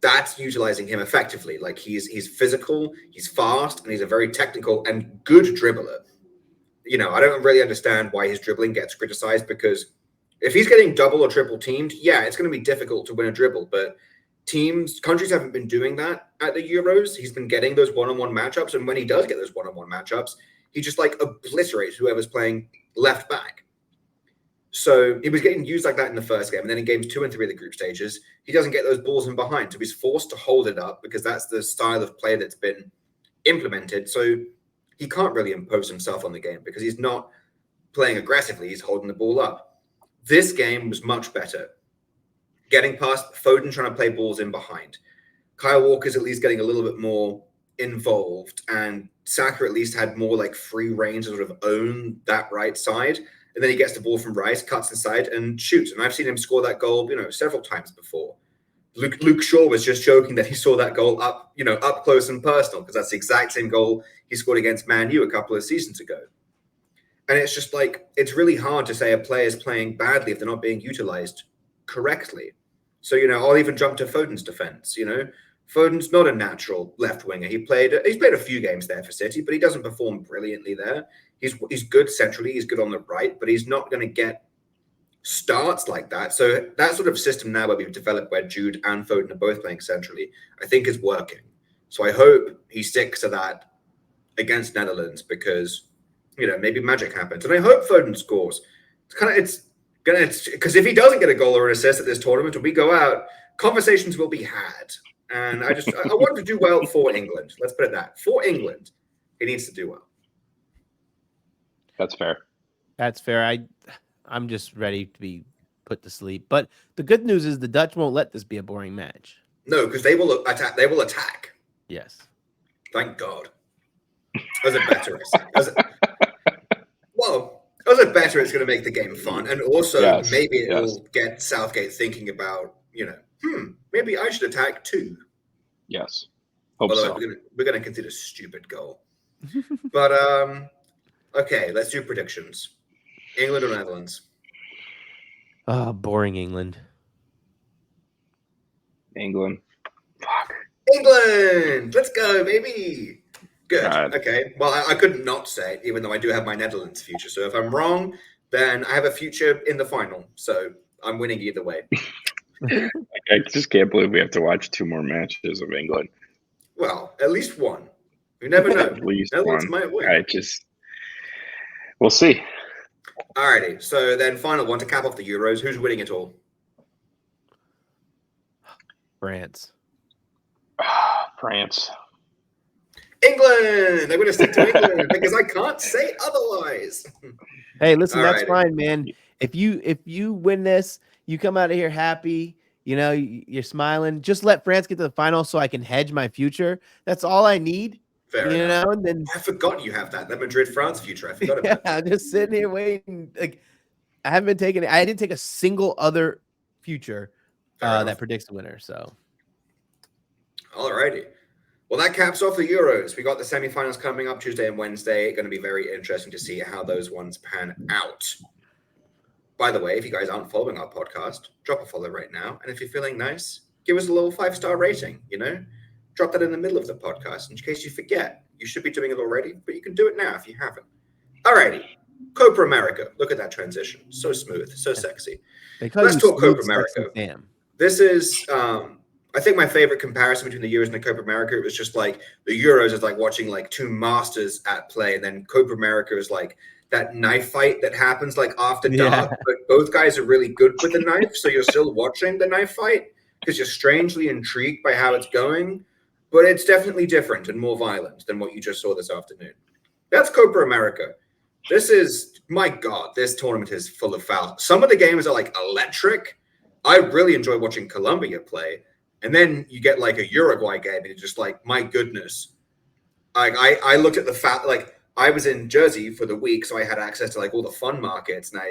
That's utilizing him effectively. Like, he's physical, he's fast, and he's a very technical and good dribbler. I don't really understand why his dribbling gets criticized, because if he's getting double or triple teamed, yeah, it's going to be difficult to win a dribble, but countries haven't been doing that at the Euros. He's been getting those one-on-one matchups, and when he does get those one-on-one matchups, he just like obliterates whoever's playing left back. So he was getting used like that in the first game, and then in games 2 and 3 of the group stages, he doesn't get those balls in behind, so he's forced to hold it up because that's the style of play that's been implemented. So he can't really impose himself on the game because he's not playing aggressively. He's holding the ball up. This game was much better. Getting past Foden, trying to play balls in behind. Kyle Walker's at least getting a little bit more involved, and Saka at least had more like free reign to sort of own that right side. And then he gets the ball from Rice, cuts inside and shoots. And I've seen him score that goal, several times before. Luke Shaw was just joking that he saw that goal up close and personal, because that's the exact same goal he scored against Man U a couple of seasons ago. And it's just like, it's really hard to say a player is playing badly if they're not being utilized correctly. So, I'll even jump to Foden's defense. Foden's not a natural left winger. He's played a few games there for City, but he doesn't perform brilliantly there. He's good centrally, he's good on the right, but he's not going to get starts like that. So that sort of system now where we've developed, where Jude and Foden are both playing centrally, I think is working. So I hope he sticks to that against Netherlands, because maybe magic happens, and I hope Foden scores. Because if he doesn't get a goal or an assist at this tournament, when we go out, conversations will be had. And I want him to do well for England. Let's put it that. For England, he needs to do well. That's fair. That's fair. I'm just ready to be put to sleep. But the good news is the Dutch won't let this be a boring match. No, because they will attack. They will attack. Yes. Thank God. As a better, as a better, it's going to make the game fun, and also maybe it will get Southgate thinking about, maybe I should attack too. Yes. Although we're going to consider stupid goal. But okay, let's do predictions. England or Netherlands? Boring England. England. Fuck. England! Let's go, baby! Good. God. Okay. Well, I couldn't not say it, even though I do have my Netherlands future. So if I'm wrong, then I have a future in the final. So I'm winning either way. I just can't believe we have to watch 2 more matches of England. Well, at least one. You never know. At least Netherlands one. might win. We'll see. Alrighty. So then final one to cap off the Euros. Who's winning it all? France. France. England! I'm going to stick to England because I can't say otherwise. Hey, listen, All that's right. fine, man. If you win this, you come out of here happy, you're smiling. Just let France get to the final so I can hedge my future. That's all I need. Fair enough. And then I forgot you have that Madrid-France future. I forgot about that. I'm just sitting here waiting. Like, I didn't take a single other future that predicts the winner. So, alrighty. Well, that caps off the Euros. We got the semifinals coming up Tuesday and Wednesday. Going to be very interesting to see how those ones pan out. By the way, if you guys aren't following our podcast, drop a follow right now. And if you're feeling nice, give us a little 5-star rating, Drop that in the middle of the podcast in case you forget. You should be doing it already, but you can do it now if you haven't. Alrighty. Copa America. Look at that transition. So smooth, so sexy. Let's talk Copa America. This is, I think, my favorite comparison between the Euros and the Copa America. It was just like the Euros is like watching like two masters at play, and then Copa America is like that knife fight that happens like after dark, but both guys are really good with the knife, so you're still watching the knife fight because you're strangely intrigued by how it's going, but it's definitely different and more violent than what you just saw this afternoon. That's Copa America. This is, my God, this tournament is full of fouls. Some of the games are like electric. I really enjoy watching Colombia play. And then you get like a Uruguay game and it's just like, my goodness. I looked at the foul, like I was in Jersey for the week, so I had access to like all the fun markets. And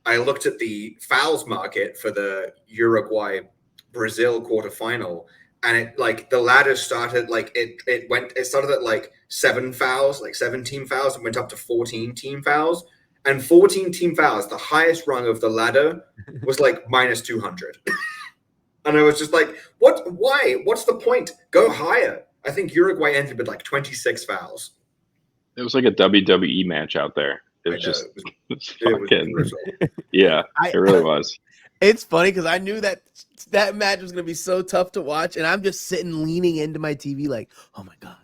I looked at the fouls market for the Uruguay-Brazil quarterfinal. And it like the ladder started like it started at like 7 fouls, like 17 fouls, and went up to 14 team fouls. And 14 team fouls, the highest rung of the ladder was like minus 200. And I was just like, what? Why? What's the point? Go higher. I think Uruguay ended with like 26 fouls. It was like a WWE match out there. It was yeah, it really was. It's funny because I knew that match was going to be so tough to watch, and I'm just sitting leaning into my TV like, oh my God.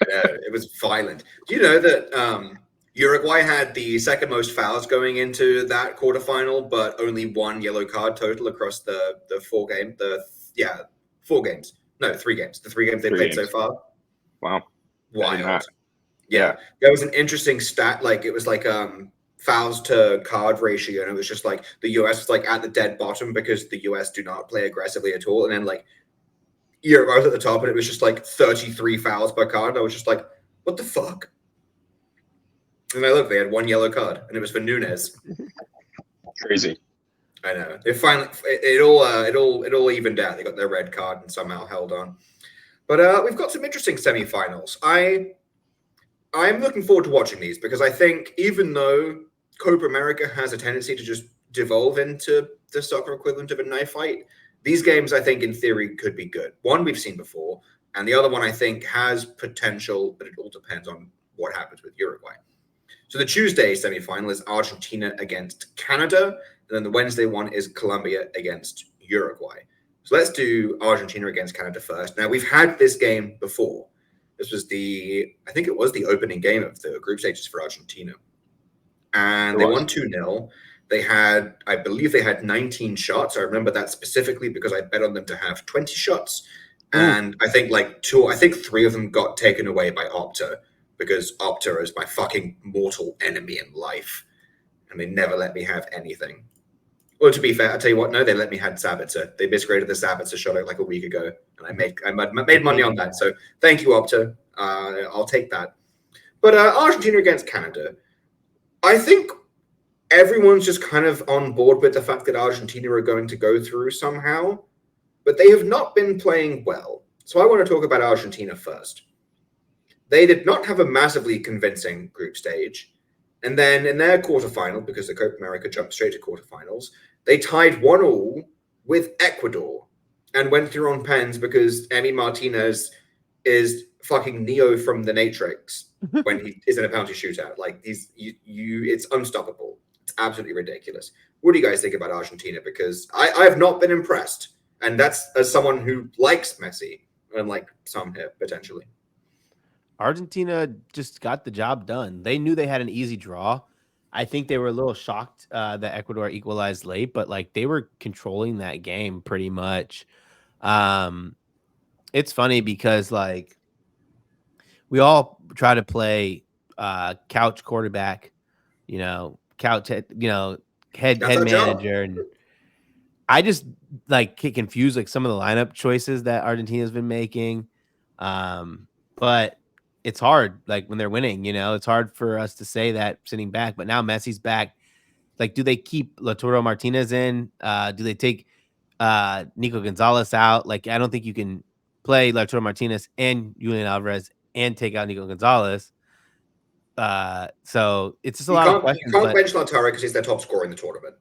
Yeah, it was violent. Do you know that Uruguay had the second most fouls going into that quarterfinal, but only 1 yellow card total across the 4 games? 4 games. No, 3 games. The 3 games they played so far. Wow. Wild. Yeah. There was an interesting stat. Like it was like fouls to card ratio, and it was just like the US was like at the dead bottom because the US do not play aggressively at all. And then like Uruguay was at the top, and it was just like 33 fouls per card. I was just like, what the fuck? And I looked, they had 1 yellow card, and it was for Nunes. Crazy. I know. They finally it all evened out. They got their red card and somehow held on. But we've got some interesting semifinals. I'm looking forward to watching these because I think even though Copa America has a tendency to just devolve into the soccer equivalent of a knife fight, these games I think in theory could be good. One we've seen before, and the other one I think has potential, but it all depends on what happens with Uruguay. So the Tuesday semifinal is Argentina against Canada, and then the Wednesday one is Colombia against Uruguay. So let's do Argentina against Canada first. Now, we've had this game before. This was I think it was the opening game of the group stages for Argentina. And they won 2-0. I believe they had 19 shots. I remember that specifically because I bet on them to have 20 shots. And I think 3 of them got taken away by Opta because Opta is my fucking mortal enemy in life. And they never let me have anything. Well, to be fair, I'll tell you what, no, they let me have Sabitzer. They misgraded the Sabitzer shot like a week ago, and I made money on that. So thank you, Opta. I'll take that. But Argentina against Canada, I think everyone's just kind of on board with the fact that Argentina are going to go through somehow, but they have not been playing well. So I want to talk about Argentina first. They did not have a massively convincing group stage. And then in their quarterfinal, because the Copa America jumped straight to quarterfinals, they tied 1-1 with Ecuador and went through on pens because Emi Martinez is fucking Neo from the Matrix when he is in a penalty shootout. Like it's unstoppable. It's absolutely ridiculous. What do you guys think about Argentina? Because I have not been impressed, and that's as someone who likes Messi, unlike some here potentially. Argentina just got the job done. They knew they had an easy draw. I think they were a little shocked that Ecuador equalized late, but like they were controlling that game pretty much. It's funny because like we all try to play couch quarterback, head manager, and I just like get confused like some of the lineup choices that Argentina's been making. But it's hard, like when they're winning, it's hard for us to say that sitting back. But now Messi's back. Like, do they keep Lautaro Martinez in? Do they take Nico Gonzalez out? Like, I don't think you can play Lautaro Martinez and Julian Alvarez and take out Nico Gonzalez. So it's just a lot of questions. You can't but bench Lautaro because he's their top scorer in the tournament.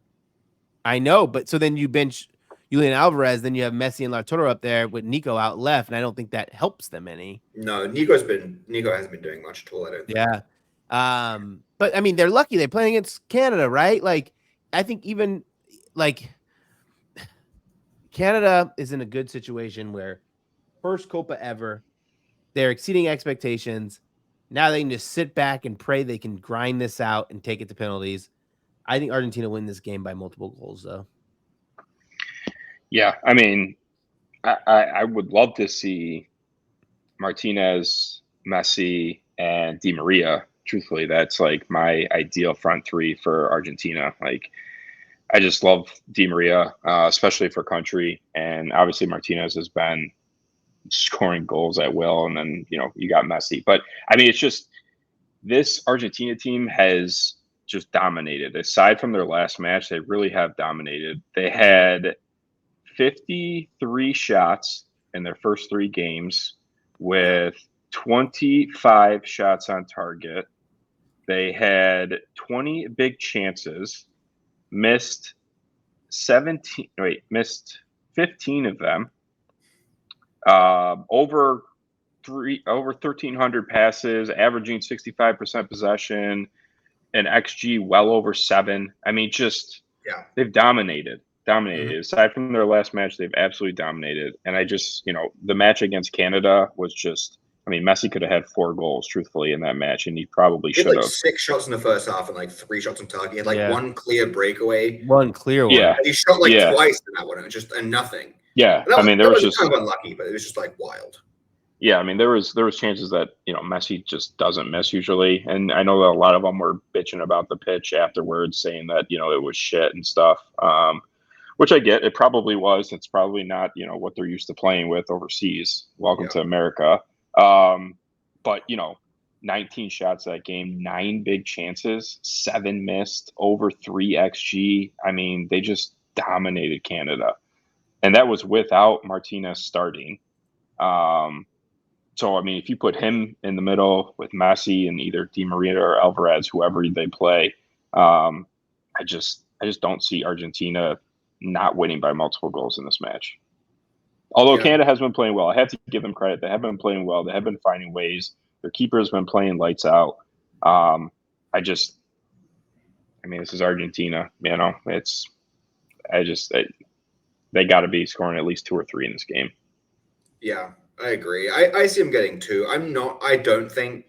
I know, but so then you bench Julian Alvarez, then you have Messi and Lautaro up there with Nico out left, and I don't think that helps them any. No, Nico hasn't been doing much at all. I don't think. Yeah. But I mean, they're lucky they're playing against Canada, right? Like, I think even like Canada is in a good situation where first Copa ever, they're exceeding expectations. Now they can just sit back and pray they can grind this out and take it to penalties. I think Argentina win this game by multiple goals, though. Yeah, I mean, I would love to see Martinez, Messi, and Di Maria. Truthfully, that's like my ideal front three for Argentina. Like, I just love Di Maria, especially for country, and obviously Martinez has been scoring goals at will, and then you got Messi. But I mean, it's just this Argentina team has just dominated. Aside from their last match, they really have dominated. They had 53 shots in their first 3 games with 25 shots on target. They had 20 big chances, missed 15 of them. Over 1,300 passes, averaging 65% possession, an XG well over 7. I mean, they've dominated. Mm-hmm. Aside from their last match, they've absolutely dominated. And I just, the match against Canada was just, I mean, Messi could have had 4 goals, truthfully, in that match, and he probably should have. He had 6 shots in the first half and 3 shots on target. He had one clear breakaway. One clear one. Yeah. And he shot twice in that one and nothing. Yeah. There was just kind of unlucky, but it was just wild. Yeah, I mean, there was chances that Messi just doesn't miss usually, and I know that a lot of them were bitching about the pitch afterwards, saying that it was shit and stuff, which I get. It probably was. It's probably not what they're used to playing with overseas. Welcome to America. But 19 shots that game, 9 big chances, 7 missed, over 3 xG. I mean, they just dominated Canada, and that was without Martinez starting. So, I mean, if you put him in the middle with Messi and either Di Maria or Alvarez, whoever they play, I just don't see Argentina not winning by multiple goals in this match. Although Canada has been playing well. I have to give them credit. They have been playing well. They have been finding ways. Their keeper has been playing lights out. I mean, this is Argentina. They got to be scoring at least 2 or 3 in this game. Yeah. I agree. I see him getting 2. I don't think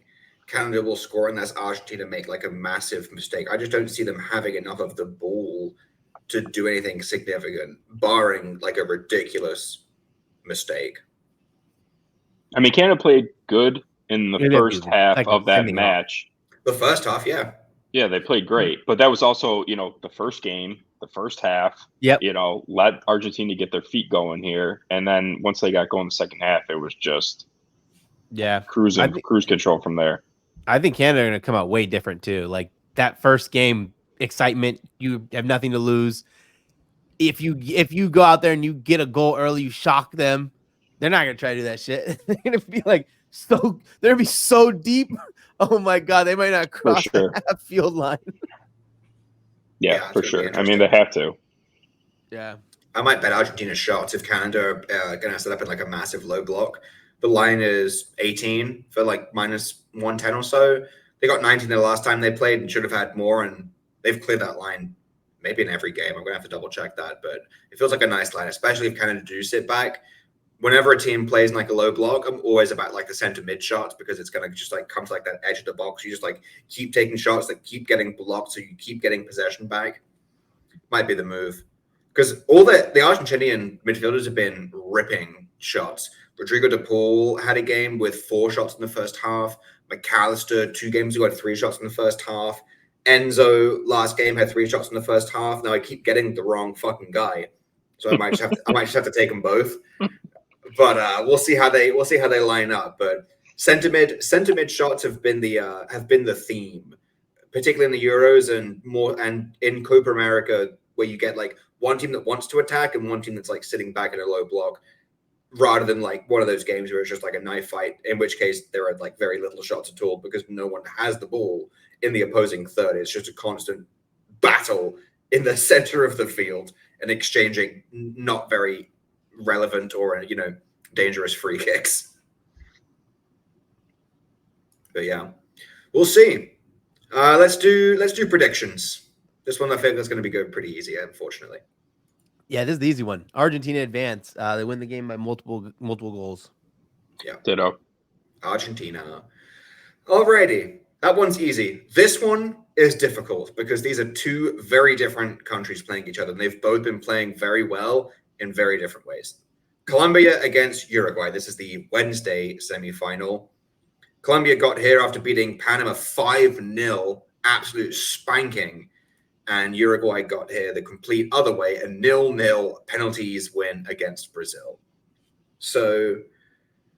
Canada will score unless Argentina make a massive mistake. I just don't see them having enough of the ball to do anything significant, barring a ridiculous mistake. I mean, Canada played good in the first half of that match. The first half, yeah. Yeah, they played great. But that was also, the first game, the first half. Yep. Let Argentina get their feet going here. And then once they got going the second half, it was just cruise control from there. I think Canada are going to come out way different too. That first game, excitement, you have nothing to lose. If you go out there and you get a goal early, you shock them. They're not going to try to do that shit. They're going to be they're going to be so deep. Oh my God, they might not cross the half field line. Yeah, for sure. I mean, they have to. Yeah. I might bet Argentina shots if Canada are going to set up in a massive low block. The line is 18 for minus 110 or so. They got 19 the last time they played and should have had more, and they've cleared that line maybe in every game. I'm going to have to double check that, but it feels like a nice line, especially if Canada do sit back. Whenever a team plays in a low block, I'm always about the center mid shots because it's going to just come to that edge of the box. You just keep taking shots that keep getting blocked, so you keep getting possession back. Might be the move because all the Argentinian midfielders have been ripping shots. Rodrigo de Paul had a game with 4 shots in the first half. McAllister 2 games ago had 3 shots in the first half. Enzo last game had 3 shots in the first half. Now I keep getting the wrong fucking guy, so I might just have to take them both. But we'll see how they line up. But center mid shots have been the theme, particularly in the Euros and in Copa America, where you get one team that wants to attack and one team that's sitting back in a low block. rather than like one of those games where it's just like a knife fight, in which case there are like very little shots at all because no one has the ball in the opposing third. It's just a constant battle in the center of the field and exchanging not very relevant or, dangerous free kicks. But yeah, we'll see. Let's do predictions. This one I think that's going to be good pretty easy, unfortunately. Yeah, this is the easy one. Argentina advance. They win the game by multiple goals. Yeah. Ditto. Argentina. Alrighty. That one's easy. This one is difficult because these are two very different countries playing each other, and they've both been playing very well in very different ways. Colombia against Uruguay. This is the Wednesday semifinal. Colombia got here after beating Panama 5-0, absolute spanking. And Uruguay got here the complete other way, a 0-0 penalties win against Brazil. So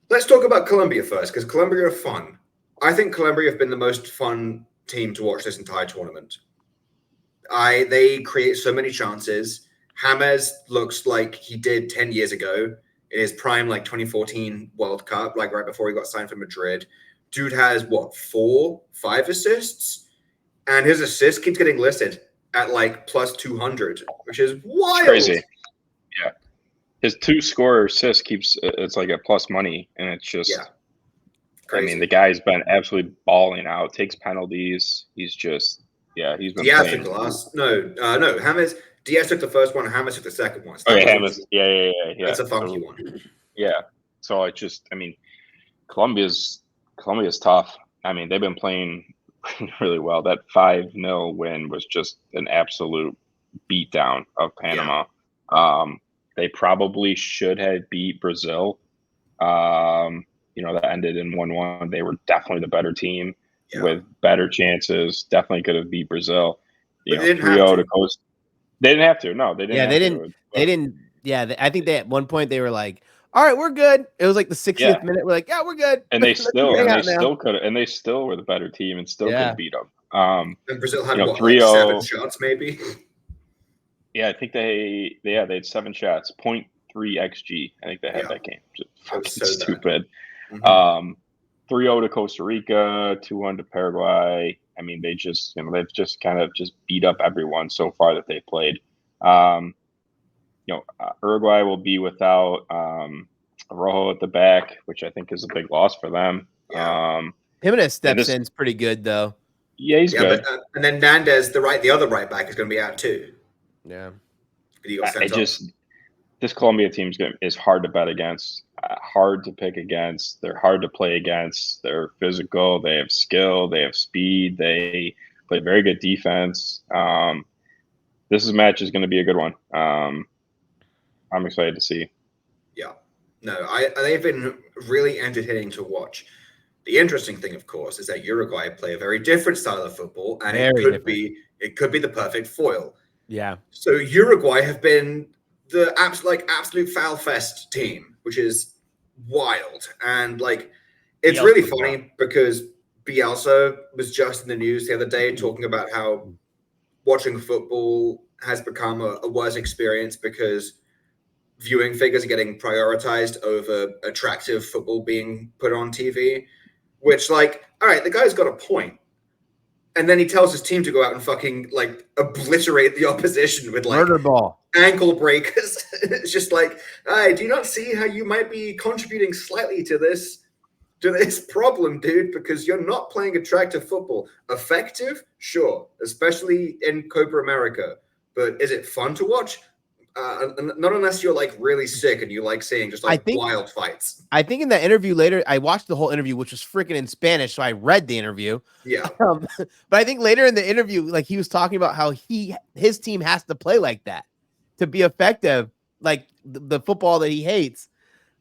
let's talk about Colombia first, because Colombia are fun. I think Colombia have been the most fun team to watch this entire tournament. They create so many chances. James looks like he did 10 years ago in his prime, like 2014 World Cup, like right before he got signed for Madrid. Dude has, 4, 5 assists? And his assist keeps getting listed at like plus 200, which is wild. It's crazy. Yeah. His 2-scorer assist it's like a plus money. And it's just, crazy. I mean, the guy's been absolutely balling out, takes penalties. He's just, he's been Diaz playing. took the last. No, James. Diaz took the first one, and James took the second one. So James. Yeah. That's a funky one. Yeah. So it just, I mean, Colombia's tough. I mean, they've been playing really well. That 5-0 win was just an absolute beatdown of Panama. Yeah. They probably should have beat Brazil. That ended in 1-1. They were definitely the better team with better chances. Definitely could have beat Brazil. 3-0 to Costa. They didn't have to. No, they didn't. Yeah, they didn't. Yeah, I think they at one point they were like, "All right, we're good." It was like the 60th minute. We're like, "Yeah, we're good." And they still could, and they still were the better team, and still could beat them. And Brazil had 7 shots, maybe. Yeah, I think they had 7 shots, 0.3 xG. I think they had that game. Just fucking so stupid. 3-0 to Costa Rica, 2-1 to Paraguay. I mean, they just they've just kind of just beat up everyone so far that they've played. Uruguay will be without Rojo at the back, which I think is a big loss for them. Jimenez steps in's pretty good though. Yeah, he's good. But, and then Nandez, the other right back, is going to be out too. Yeah, this Colombia team is hard to bet against, hard to pick against. They're hard to play against. They're physical. They have skill. They have speed. They play very good defense. This match is going to be a good one. I'm excited to see. Yeah. No, they've been really entertaining to watch. The interesting thing, of course, is that Uruguay play a very different style of football, and it could be the perfect foil. Yeah. So Uruguay have been the absolute foul fest team, which is wild, and it's really funny because Bielsa was just in the news the other day talking about how watching football has become a worse experience because viewing figures are getting prioritized over attractive football being put on TV, which all right, the guy's got a point. And then he tells his team to go out and fucking obliterate the opposition with murder ball ankle breakers. It's just hey, do you not see how you might be contributing slightly to this problem, dude? Because you're not playing attractive football. Effective, sure, especially in Copa America. But is it fun to watch? Not unless you're really sick and you like seeing just wild fights. I think in the interview later, I watched the whole interview, which was freaking in Spanish, so I read the interview. Yeah. But I think later in the interview, he was talking about how his team has to play like that to be effective, the football that he hates.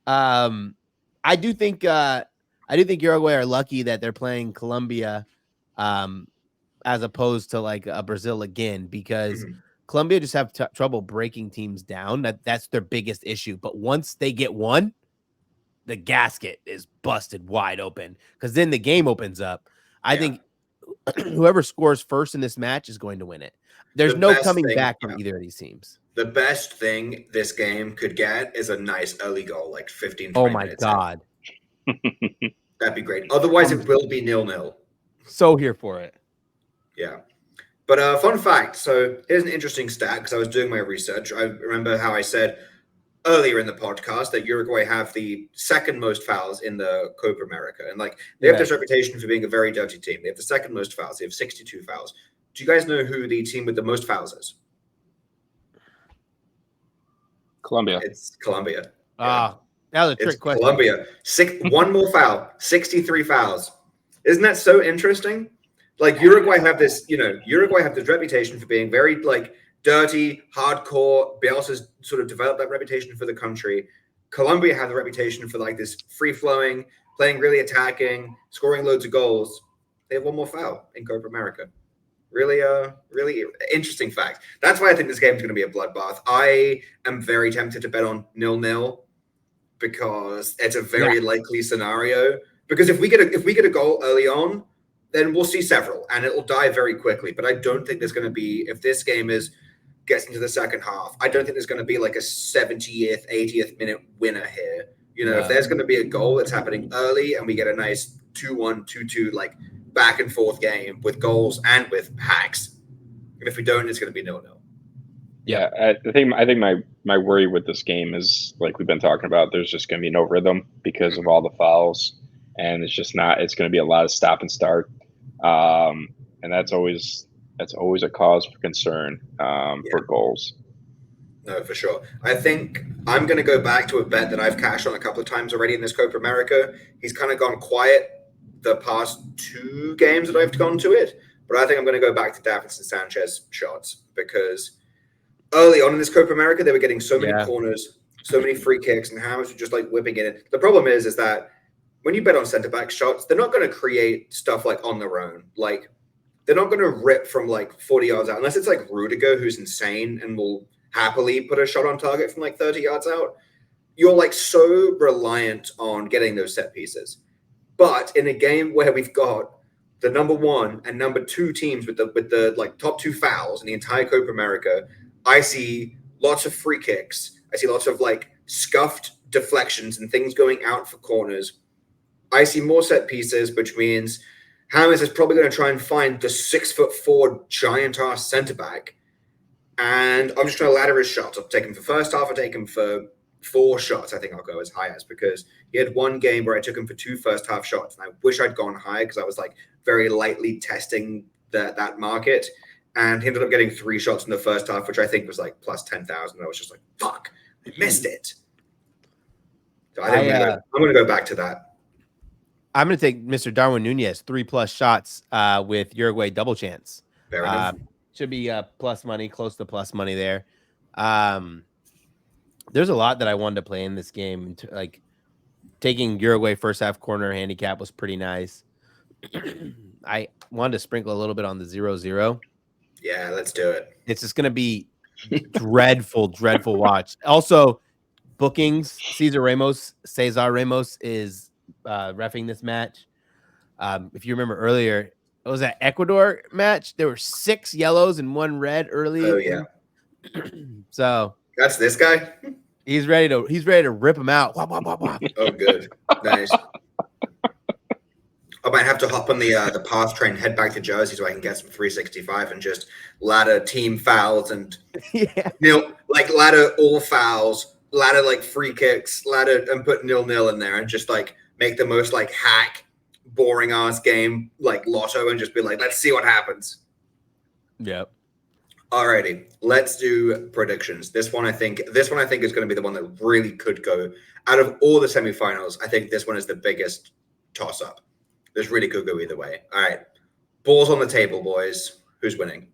I do think Uruguay are lucky that they're playing Colombia, as opposed to a Brazil again, because Colombia just have trouble breaking teams down. That's their biggest issue. But once they get one, the gasket is busted wide open because then the game opens up. I think whoever scores first in this match is going to win it. There's The no best coming thing- back from yeah. either of these teams. The best thing this game could get is a nice early goal, like 15, 20 Oh my minutes in. God. That'd be great. Otherwise, it will be 0-0. So here for it. Yeah. But fun fact. So here's an interesting stat because I was doing my research. I remember how I said earlier in the podcast that Uruguay have the second most fouls in the Copa America. And like they have this reputation for being a very dirty team. They have the second most fouls. They have 62 fouls. Do you guys know who the team with the most fouls is? Colombia. It's Colombia. That was a trick It's question. Colombia. One more foul, 63 fouls. Isn't that so interesting? Like Uruguay have this reputation for being very like dirty, hardcore. Bielsa's sort of developed that reputation for the country. Colombia have the reputation for like this free-flowing, playing really attacking, scoring loads of goals. They have one more foul in Copa America. Really interesting fact. That's why I think this game is going to be a bloodbath. I am very tempted to bet on 0-0 because it's a very likely scenario. Because if we get a goal early on, then we'll see several, and it'll die very quickly. But I don't think there's going to be, if this game gets into the second half, I don't think there's going to be like a 70th, 80th minute winner here. If there's going to be a goal that's happening early, and we get a nice 2-1, 2-2 like back and forth game with goals and with hacks, and if we don't, it's going to be 0-0. Yeah, I think my worry with this game is like we've been talking about. There's just going to be no rhythm because of all the fouls, and it's just not. It's going to be a lot of stop and start, and that's always a cause for concern for goals. No, for sure. I think I'm going to go back to a bet that I've cashed on a couple of times already in this Copa America. He's kind of gone quiet the past 2 games that I've gone to it, but I think I'm going to go back to Davinson Sanchez shots because early on in this Copa America, they were getting so many corners, so many free kicks, and Hammers were just like whipping it in. The problem is that when you bet on center back shots, they're not going to create stuff like on their own. Like they're not going to rip from like 40 yards out unless it's like Rudiger, who's insane and will happily put a shot on target from like 30 yards out. You're like so reliant on getting those set pieces. But in a game where we've got the number 1 and number 2 teams with the like top 2 fouls in the entire Copa America, I see lots of free kicks. I see lots of like scuffed deflections and things going out for corners. I see more set pieces, which means James is probably going to try and find the 6'4" giant ass centre back. And I'm just going to ladder his shots. I'll take him for first half. I'll take him for 4 shots. I think I'll go as high as, because he had one game where I took him for 2 first half shots. And I wish I'd gone high because I was like very lightly testing that market. And he ended up getting 3 shots in the first half, which I think was like plus 10,000. I was just like, fuck, I missed it. So I think I'm going to go back to that. I'm going to take Mr. Darwin Nunez 3+ shots with Uruguay double chance. Fair enough. Should be plus money, close to plus money there. There's a lot that I wanted to play in this game. Like taking Uruguay first half corner handicap was pretty nice. I wanted to sprinkle a little bit on the 0-0. Yeah, let's do it. It's just going to be dreadful watch. Also, bookings. Cesar Ramos is reffing this match. If you remember earlier, it was that Ecuador match. There were 6 yellows and 1 red early. Oh yeah. So that's this guy. He's ready to rip him out. Wah, wah, wah, wah. Oh, good, nice. I might have to hop on the path train, head back to Jersey so I can get some 365 and just ladder team fouls and ladder all fouls, ladder like free kicks, ladder and put 0-0 in there and just like make the most like hack, boring ass game like lotto and just be like, let's see what happens. Yep. Alrighty, let's do predictions. This one I think is going to be the one that really could go out of all the semifinals. I think this one is the biggest toss up. This really could go either way. All right, balls on the table, boys. Who's winning?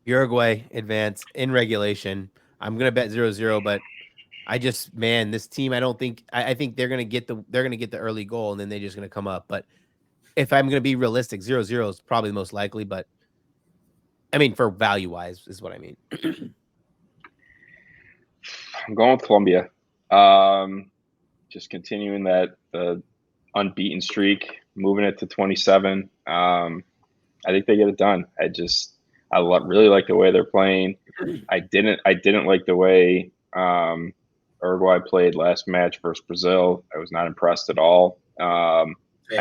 Uruguay advance in regulation. I'm going to bet 0-0, but this team, I think they're going to get the early goal and then they're just going to come up. But if I'm going to be realistic, 0-0 is probably the most likely, but I mean, for value wise is what I mean. I'm going with Colombia. Just continuing the unbeaten streak, moving it to 27. I think they get it done. Really like the way they're playing. I didn't like the way Uruguay played last match versus Brazil. I was not impressed at all. I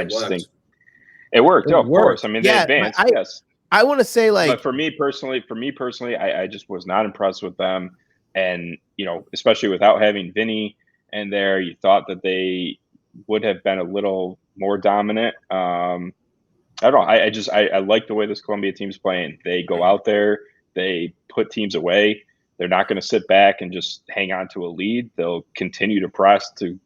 just think it worked. Of course. I mean, they advanced. Yes. I want to say, like, but for me personally, I just was not impressed with them. And, especially without having Vinny in there, you thought that they would have been a little more dominant. I don't know. I like the way this Colombia team's playing. They go out there, they put teams away. They're not going to sit back and just hang on to a lead. They'll continue to press to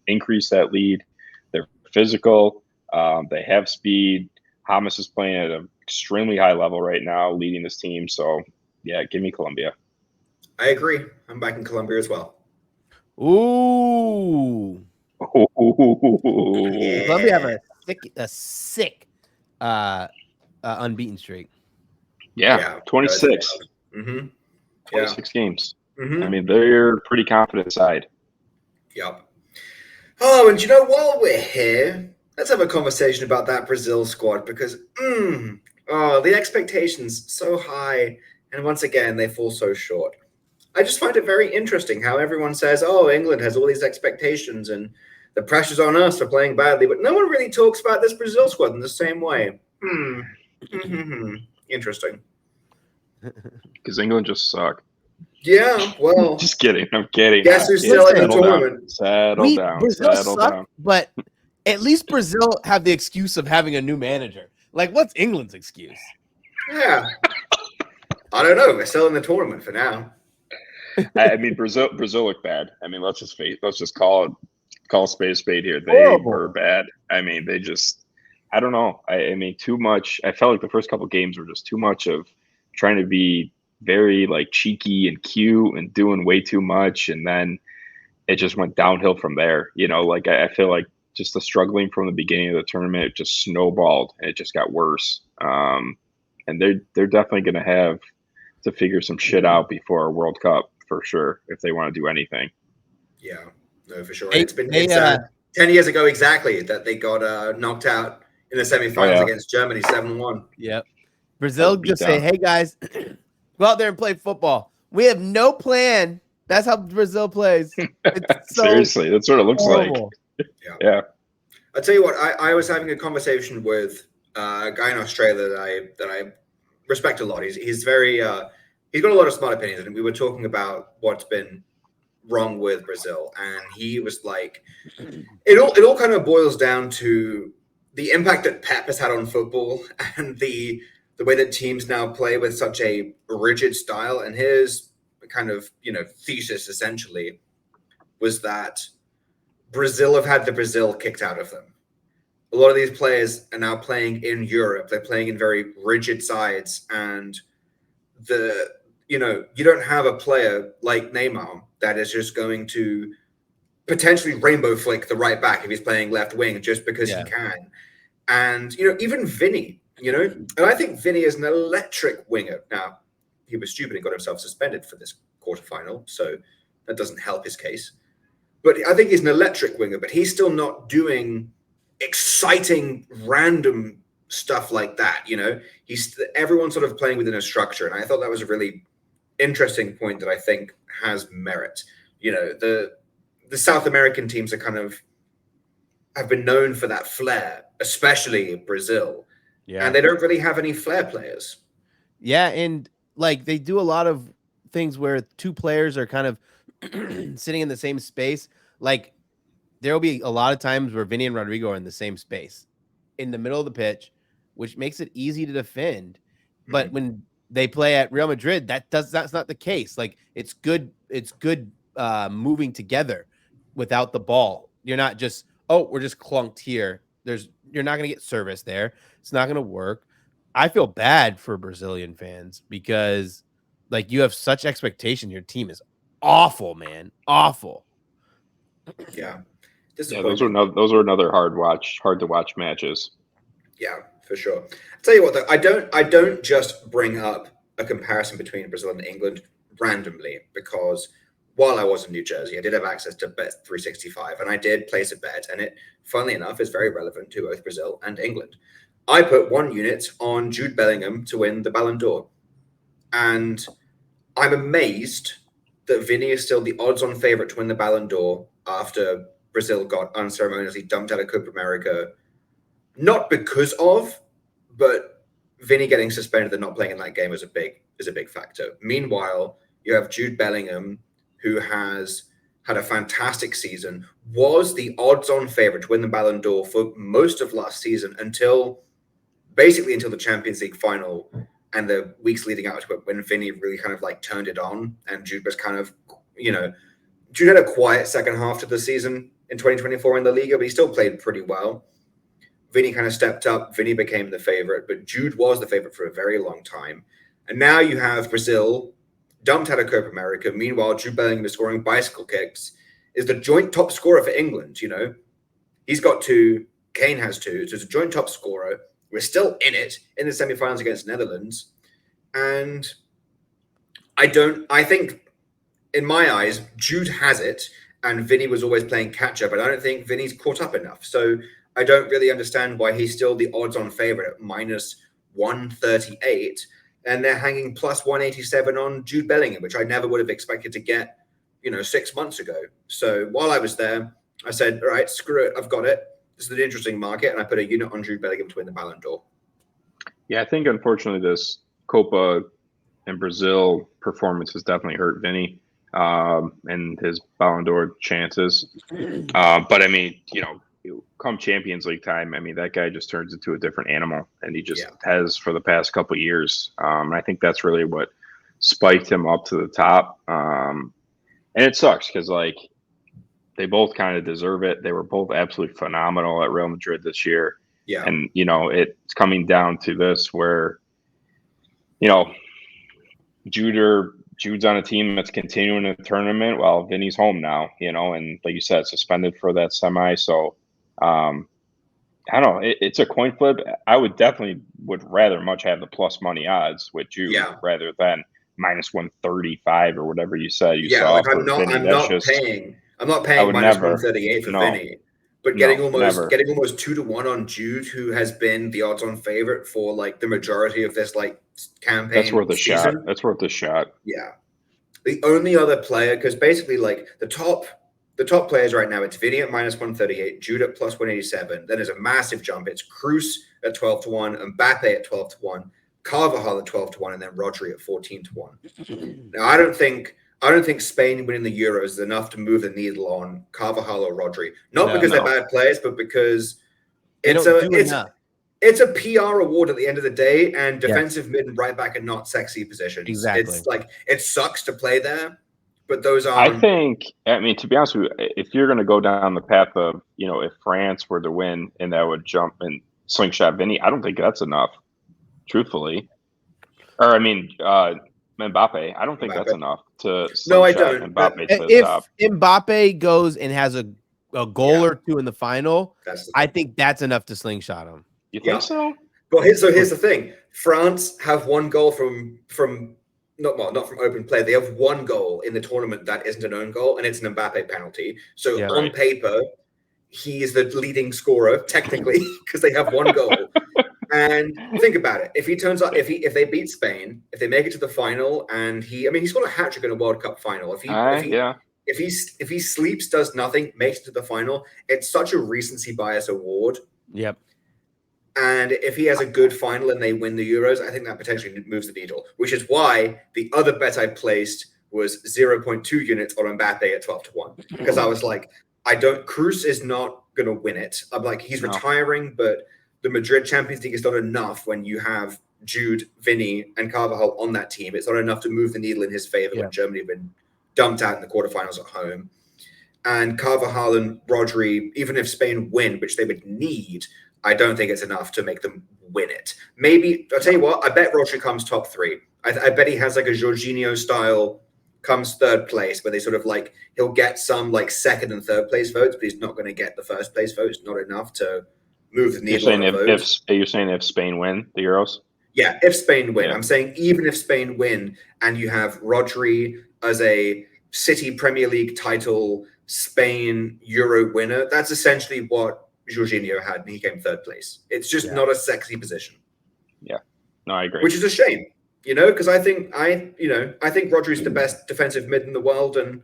increase that lead. They're physical. They have speed. James is playing at an extremely high level right now, leading this team. So, yeah, give me Colombia. I agree. I'm backing Colombia as well. Ooh. Yeah. Colombia have a sick unbeaten streak. Yeah. 26. Mm-hmm. 26 games. Mm-hmm. I mean, they're a pretty confident side. Yep. Oh, and while we're here, let's have a conversation about that Brazil squad because, the expectations so high, and once again, they fall so short. I just find it very interesting how everyone says, oh, England has all these expectations and the pressure's on us for playing badly, but no one really talks about this Brazil squad in the same way. Interesting. Because England just suck. Yeah, well. Just kidding. I'm kidding. Guess who's still in the tournament? Settle down. Brazil suck, but at least Brazil have the excuse of having a new manager. Like, what's England's excuse? Yeah. I don't know. We're still in the tournament for now. I mean, Brazil looked bad. I mean, let's just call a spade here. They were bad. I mean, they just, I don't know. I mean, too much. I felt like the first couple of games were just too much of trying to be very like cheeky and cute and doing way too much. And then it just went downhill from there. Like I feel like just the struggling from the beginning of the tournament, it just snowballed and it just got worse. And they're definitely going to have to figure some shit out before our World Cup for sure if they want to do anything. Yeah, no, for sure. It's 10 years ago exactly that they got knocked out in the semifinals against Germany 7-1. Yep. Brazil just say, hey guys, go out there and play football. We have no plan. That's how Brazil plays. Seriously, that's what it looks horrible. Like. Yeah. I'll tell you what, I was having a conversation with a guy in Australia that I respect a lot. He's very he's got a lot of smart opinions, and we were talking about what's been wrong with Brazil, and he was like, it all kind of boils down to the impact that Pep has had on football and the way that teams now play with such a rigid style. And his kind of thesis essentially was that Brazil have had the Brazil kicked out of them. A lot of these players are now playing in Europe. They're playing in very rigid sides, and you don't have a player like Neymar that is just going to potentially rainbow flick the right back if he's playing left wing just because he can. And, even Vinny, and I think Vinny is an electric winger. Now, he was stupid and got himself suspended for this quarterfinal, so that doesn't help his case. But I think he's an electric winger, but he's still not doing exciting, random stuff like that. Everyone's sort of playing within a structure. And I thought that was a really interesting point that I think has merit. The South American teams have been known for that flair, especially Brazil. Yeah. And they don't really have any flair players. Yeah. And like they do a lot of things where two players are kind of sitting in the same space. Like there'll be a lot of times where Vinny and Rodrigo are in the same space in the middle of the pitch, which makes it easy to defend. But when they play at Real Madrid, that's not the case. Like it's good moving together without the ball. You're not just, we're just clunked here. You're not going to get service there. It's not going to work. I feel bad for Brazilian fans because like you have such expectation. Your team is awful, man. Awful. Yeah. Those are another hard to watch matches. Yeah, for sure. I'll tell you what, though, I don't just bring up a comparison between Brazil and England randomly because while I was in New Jersey, I did have access to Bet365 and I did place a bet, and it, funnily enough, is very relevant to both Brazil and England. I put 1 unit on Jude Bellingham to win the Ballon d'Or. And I'm amazed that Vinny is still the odds-on favorite to win the Ballon d'Or after Brazil got unceremoniously dumped out of Copa America. Not because of, but Vinny getting suspended and not playing in that game is a big factor. Meanwhile, you have Jude Bellingham, who has had a fantastic season, was the odds-on favorite to win the Ballon d'Or for most of last season until the Champions League final and the weeks leading out to it, when Vinny really kind of like turned it on, and Jude was kind of, Jude had a quiet second half to the season in 2024 in the Liga, but he still played pretty well. Vinny kind of stepped up. Vinny became the favorite, but Jude was the favorite for a very long time. And now you have Brazil dumped out of Copa America. Meanwhile, Jude Bellingham is scoring bicycle kicks, is the joint top scorer for England. He's got 2, Kane has 2, so it's a joint top scorer. We're still in it in the semifinals against Netherlands. And I think in my eyes, Jude has it, and Vinny was always playing catch up, but I don't think Vinny's caught up enough. So I don't really understand why he's still the odds-on favorite at minus 138, and they're hanging plus 187 on Jude Bellingham, which I never would have expected to get, 6 months ago. So while I was there, I said, all right, screw it, I've got it. This is an interesting market, and I put a unit on Jude Bellingham to win the Ballon d'Or. Yeah, I think unfortunately this Copa and Brazil performance has definitely hurt Vinny and his Ballon d'Or chances. But I mean, come Champions League time, I mean, that guy just turns into a different animal, and he just has for the past couple of years. And I think that's really what spiked him up to the top. And it sucks because they both kind of deserve it. They were both absolutely phenomenal at Real Madrid this year. Yeah. And, it's coming down to this where, Jude's on a team that's continuing the tournament while Vinny's home now, and like you said, suspended for that semi. So, I don't know. It's a coin flip. I would rather much have the plus money odds with Jude rather than minus 135 or whatever you said you saw for Vinny. I'm not paying minus 138 for Vinny, but getting almost 2-1 on Jude, who has been the odds-on favorite for the majority of this campaign. That's worth a shot. That's worth a shot. Yeah. The only other player, because basically the top players right now, it's Vinny at minus 138, Jude at plus 187. Then there's a massive jump. It's Cruz at 12-1, Mbappe at 12-1, Carvajal at 12-1, and then Rodri at 14-1. Now, I don't think Spain winning the Euros is enough to move the needle on Carvajal or Rodri. Not because they're bad players, but because it's a PR award at the end of the day, and defensive mid and right back are not sexy positions. Exactly. It sucks to play there, but those are. I mean, to be honest with you, if you're going to go down the path of, if France were to win and that would jump and slingshot Vinny, I don't think that's enough, truthfully. Or, I mean, Mbappe, I don't think that's enough to slingshot Mbappe to the top. If Mbappe goes and has a goal or two in the final, I think that's enough to slingshot him. You think so? Well, here's the thing. France have 1 goal from not from open play. They have 1 goal in the tournament that isn't an own goal, and it's an Mbappe penalty. So on paper, he is the leading scorer technically because they have 1 goal. And think about it. If he turns out, if they beat Spain, if they make it to the final, and he's got a hat trick in a World Cup final. If he sleeps, does nothing, makes it to the final, it's such a recency bias award. Yep. And if he has a good final and they win the Euros, I think that potentially moves the needle, which is why the other bet I placed was 0.2 units on Mbappe at 12-1. Because I was like, Cruz is not going to win it. I'm like, he's retiring, but the Madrid Champions League is not enough when you have Jude, Vinny, and Carvajal on that team. It's not enough to move the needle in his favor when Germany have been dumped out in the quarterfinals at home. And Carvajal and Rodri, even if Spain win, which they would need, I don't think it's enough to make them win it. Maybe, I'll tell you what, I bet Rodri comes top 3. I bet he has a Jorginho style, comes 3rd place, where they sort of he'll get some second and 3rd place votes, but he's not going to get the 1st place votes, not enough to move the needle. You're saying if Spain win the Euros? Yeah, if Spain win. Yeah. I'm saying even if Spain win and you have Rodri as a City Premier League title, Spain Euro winner, that's essentially what Jorginho had, and he came third place. It's just not a sexy position. Yeah, no, I agree. Which is a shame, because I think Rodri's the best defensive mid in the world, and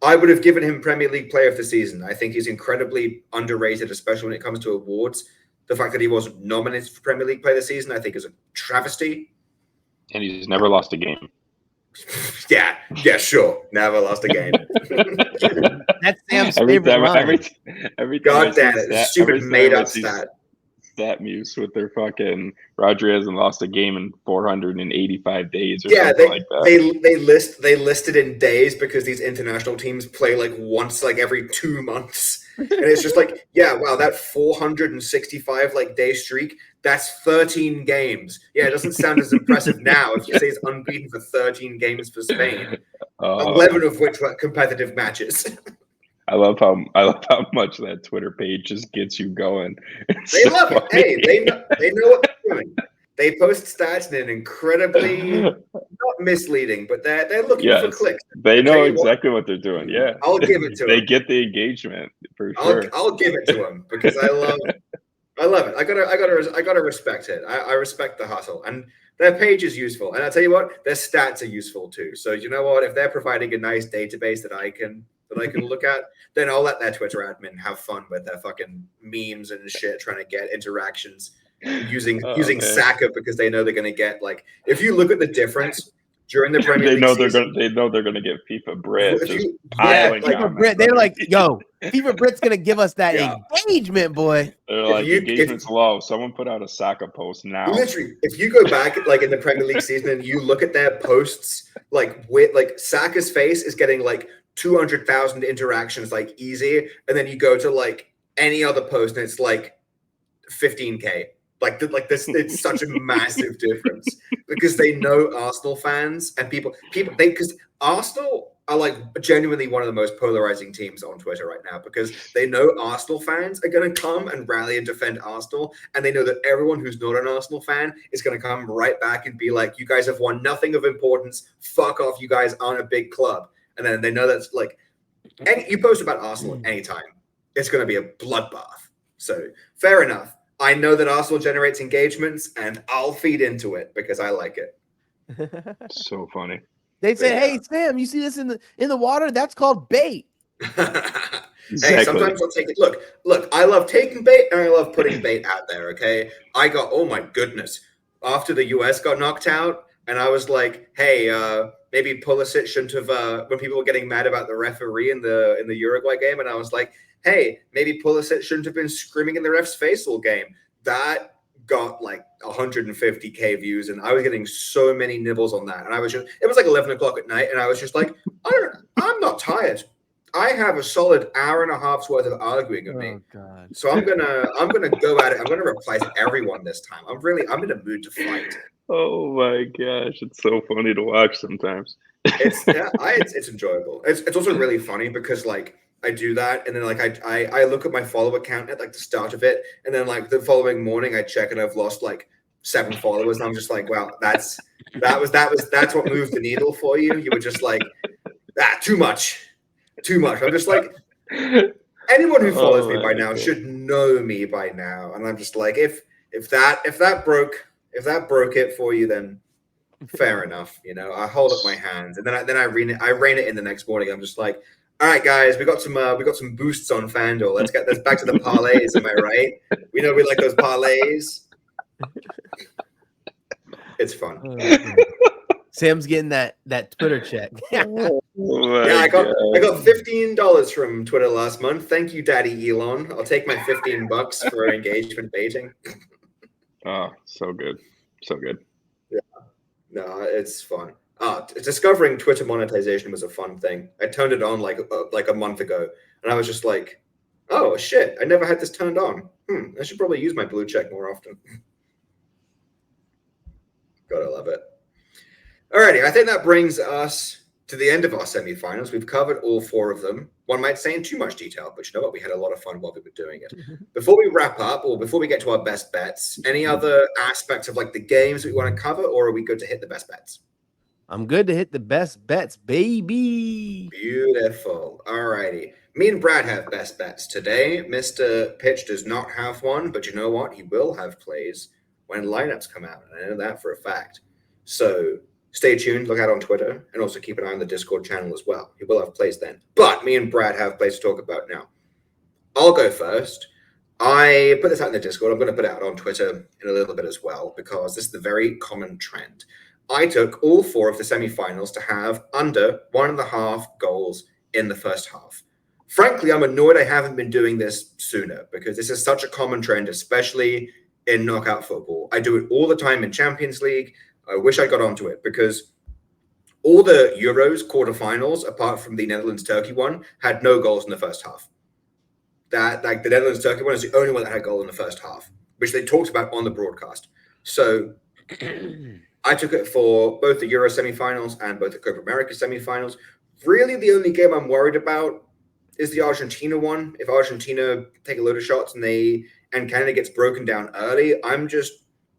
I would have given him Premier League Player of the Season. I think he's incredibly underrated, especially when it comes to awards. The fact that he wasn't nominated for Premier League Player of the Season, I think, is a travesty. And he's never lost a game. Yeah, sure. Never lost a game. That's Sam's favorite line. Every time God damn it. Stupid made-up stat. Stat muse with their fucking Rodri hasn't lost a game in 485 days or something like that. They listed in days because these international teams play like once like every 2 months. And it's just like, wow, that 465 like day streak, that's 13 games. Yeah, it doesn't sound as impressive now if you say it's unbeaten for 13 games for Spain. 11 of which were competitive matches. I love how much that Twitter page just gets you going. They love it. Hey, they know what they're doing. They post stats in an incredibly not misleading, but they're looking for clicks. They know exactly what they're doing. Yeah, I'll give it to them. They get the engagement for sure. I'll give it to them because I love it. I gotta respect it. I respect the hustle, and their page is useful. And I tell you what, their stats are useful too. So you know what? If they're providing a nice database that I can look at, then I'll let their Twitter admin have fun with their fucking memes and shit, trying to get interactions using Saka because they know they're going to get like. If you look at the difference during the Premier League season, they know they're going to get FIFA Brit. FIFA Brit. They're like, yo, FIFA Brit's going to give us that engagement, boy. They're like, engagement's low. Someone put out a Saka post now. Literally, if you go back like in the Premier League season and you look at their posts, like with like Saka's face is getting like 200,000 interactions, like easy, and then you go to like any other post and it's like 15K. Like this, it's such a massive difference because they know Arsenal fans and people because Arsenal are like genuinely one of the most polarizing teams on Twitter right now because they know Arsenal fans are going to come and rally and defend Arsenal, and they know that everyone who's not an Arsenal fan is going to come right back and be like, you guys have won nothing of importance. Fuck off. You guys aren't a big club. And then they know that's like, you post about Arsenal anytime, it's going to be a bloodbath. So fair enough. I know that Arsenal generates engagements, and I'll feed into it because I like it. So funny. They said, "Hey Sam, you see this in the water? That's called bait." Hey, sometimes I'll take it. Look, I love taking bait and I love putting bait out there. Okay, oh my goodness, after the US got knocked out, and I was like, hey, maybe Pulisic shouldn't have. When people were getting mad about the referee in the Uruguay game, and I was like, hey, maybe Pulisic shouldn't have been screaming in the ref's face all game. That got like 150K views, and I was getting so many nibbles on that. And it was like 11 o'clock at night, and I was just like, I'm not tired. I have a solid hour and a half's worth of arguing with me. Oh, God. So I'm gonna go at it. I'm gonna reply to everyone this time. I'm in a mood to fight. Oh my gosh, it's so funny to watch sometimes. It's enjoyable. It's also really funny because like I do that, and then like I look at my follower count at like the start of it, and then like the following morning I check and I've lost like 7 followers, and I'm just like, wow, that's what moved the needle for you. You were just like, too much. I'm just like, anyone who follows me by now should know me by now, and I'm just like, if that broke it for you, then fair enough. I hold up my hands, and then I rein it in the next morning. I'm just like, all right, guys, we got some boosts on FanDuel. Let's back to the parlays. Am I right? We know we like those parlays. It's fun. Sam's getting that Twitter check. I got $15 from Twitter last month. Thank you, Daddy Elon. I'll take my $15 for engagement baiting. Oh, so good. Yeah. No, it's fun. Discovering Twitter monetization was a fun thing. I turned it on like a month ago, and I was just like, oh shit, I never had this turned on. I should probably use my blue check more often. Gotta love it. Alrighty, I think that brings us to the end of our semifinals. We've covered all 4 of them. One might say in too much detail, but you know what? We had a lot of fun while we were doing it. Before we wrap up, or before we get to our best bets, any other aspects of like the games that we want to cover, or are we good to hit the best bets? I'm good to hit the best bets, baby. Beautiful. Alrighty. Me and Brad have best bets today. Mr. Pitch does not have one, but you know what? He will have plays when lineups come out. And I know that for a fact. So stay tuned, look out on Twitter, and also keep an eye on the Discord channel as well. He will have plays then. But me and Brad have plays to talk about now. I'll go first. I put this out in the Discord. I'm going to put it out on Twitter in a little bit as well, because this is the very common trend. I took all 4 of the semifinals to have under 1.5 goals in the first half. Frankly, I'm annoyed I haven't been doing this sooner, because this is such a common trend, especially in knockout football. I do it all the time in Champions League. I wish I got onto it, because all the Euros quarterfinals, apart from the Netherlands-Turkey one, had no goals in the first half. That, like, the Netherlands-Turkey one is the only one that had a goal in the first half, which they talked about on the broadcast. So I took it for both the Euro semifinals and both the Copa America semifinals. Really, the only game I'm worried about is the Argentina one. If Argentina take a load of shots and Canada gets broken down early, I'm just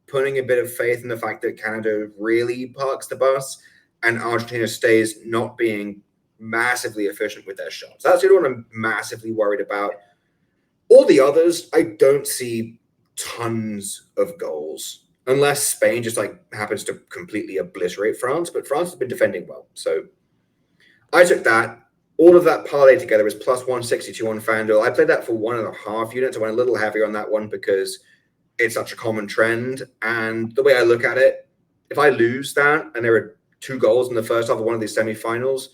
putting a bit of faith in the fact that Canada really parks the bus and Argentina stays not being massively efficient with their shots. That's the only one I'm massively worried about. All the others, I don't see tons of goals, unless Spain just happens to completely obliterate France. But France has been defending well, so I took that. All of that parlay together is plus 162 on FanDuel. I played that for 1.5 units. I went a little heavier on that one because it's such a common trend. And the way I look at it, if I lose that and there are 2 goals in the first half of one of these semifinals,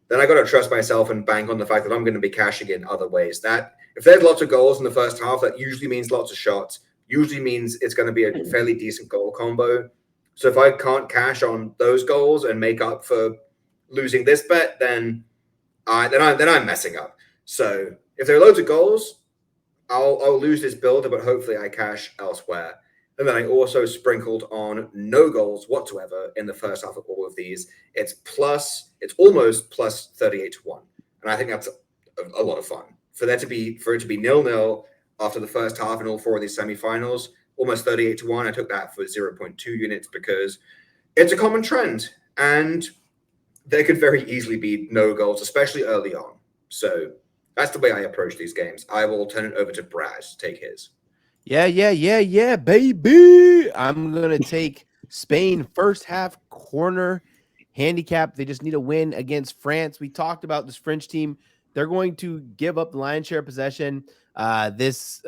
then I got to trust myself and bank on the fact that I'm going to be cashing in other ways. That if there's lots of goals in the first half, that usually means lots of shots, usually means it's going to be a fairly decent goal combo. So if I can't cash on those goals and make up for losing this bet, then I'm messing up. So if there are loads of goals, I'll lose this builder, but hopefully I cash elsewhere. And then I also sprinkled on no goals whatsoever in the first half of all of these. It's almost plus 38 to 1. And I think that's a lot of fun. For it to be 0-0 after the first half in all 4 of these semifinals, almost 38 to 1. I took that for 0.2 units because it's a common trend. And there could very easily be no goals, especially early on. So that's the way I approach these games. I will turn it over to Brad to take his. Yeah, baby. I'm going to take Spain first half corner handicap. They just need a win against France. We talked about this French team. They're going to give up the lion's share of possession. This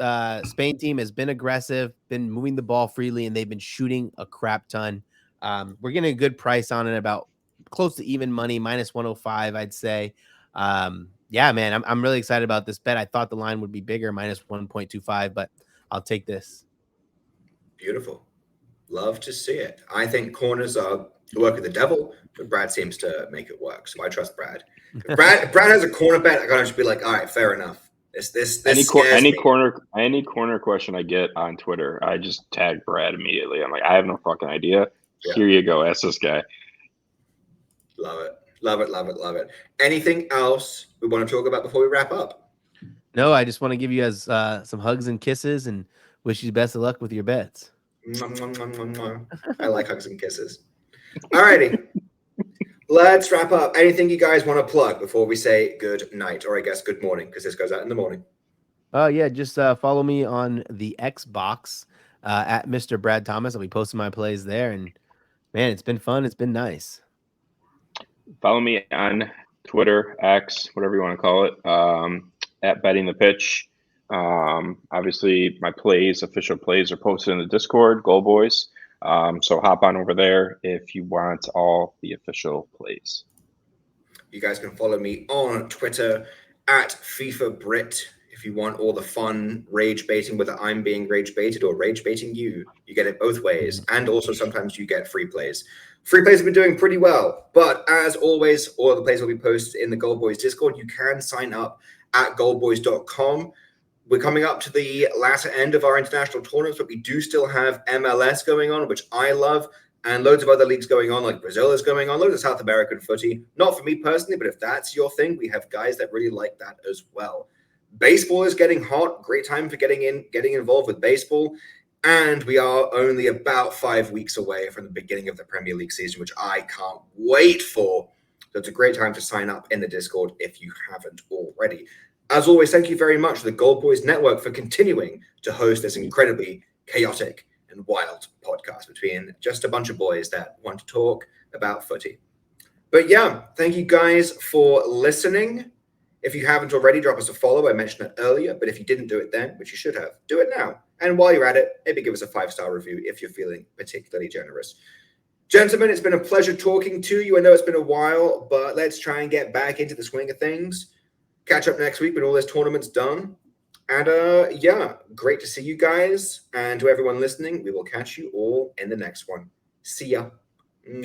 Spain team has been aggressive, been moving the ball freely, and they've been shooting a crap ton. We're getting a good price on it, about close to even money, minus 105, I'd say. Yeah, man, I'm really excited about this bet. I thought the line would be bigger, minus 1.25, but I'll take this. Beautiful. Love to see it. I think corners are the work of the devil, but Brad seems to make it work. So I trust Brad. If Brad has a corner bet, I gotta just be like, all right, fair enough. Any corner question I get on Twitter, I just tag Brad immediately. I'm like, I have no fucking idea. Yeah. Here you go. Ask this guy. Love it. Anything else we want to talk about before we wrap up? No, I just want to give you guys some hugs and kisses and wish you best of luck with your bets. I like hugs and kisses. All righty. Let's wrap up. Anything you guys want to plug before we say good night, or I guess good morning, because this goes out in the morning? Yeah, just follow me on the Xbox at MrBradThomas. I'll be posting my plays there, and man, it's been fun. It's been nice. Follow me on Twitter, X, whatever you want to call it, at BettingThePitch. Obviously, my official plays are posted in the Discord, Goal Boys. So hop on over there if you want all the official plays. You guys can follow me on Twitter at FIFA Brit if you want all the fun rage baiting, whether I'm being rage baited or rage baiting you. You get it both ways. And also sometimes you get free plays. Free plays have been doing pretty well. But as always, all of the plays will be posted in the Goal Boys Discord. You can sign up at goalboys.com. We're coming up to the latter end of our international tournaments, but we do still have MLS going on, which I love, and loads of other leagues going on, like Brazil is going on, loads of South American footy. Not for me personally, but if that's your thing, we have guys that really like that as well. Baseball is getting hot. Great time for getting involved with baseball. And we are only about 5 weeks away from the beginning of the Premier League season, which I can't wait for. So it's a great time to sign up in the Discord if you haven't already. As always, thank you very much to the Gold Boys Network for continuing to host this incredibly chaotic and wild podcast between just a bunch of boys that want to talk about footy. But yeah, thank you guys for listening. If you haven't already, drop us a follow. I mentioned it earlier, but if you didn't do it then, which you should have, do it now. And while you're at it, maybe give us a 5-star review if you're feeling particularly generous. Gentlemen, it's been a pleasure talking to you. I know it's been a while, but let's try and get back into the swing of things. Catch up next week when all this tournament's done. And yeah, great to see you guys. And to everyone listening, we will catch you all in the next one. See ya. Mwah.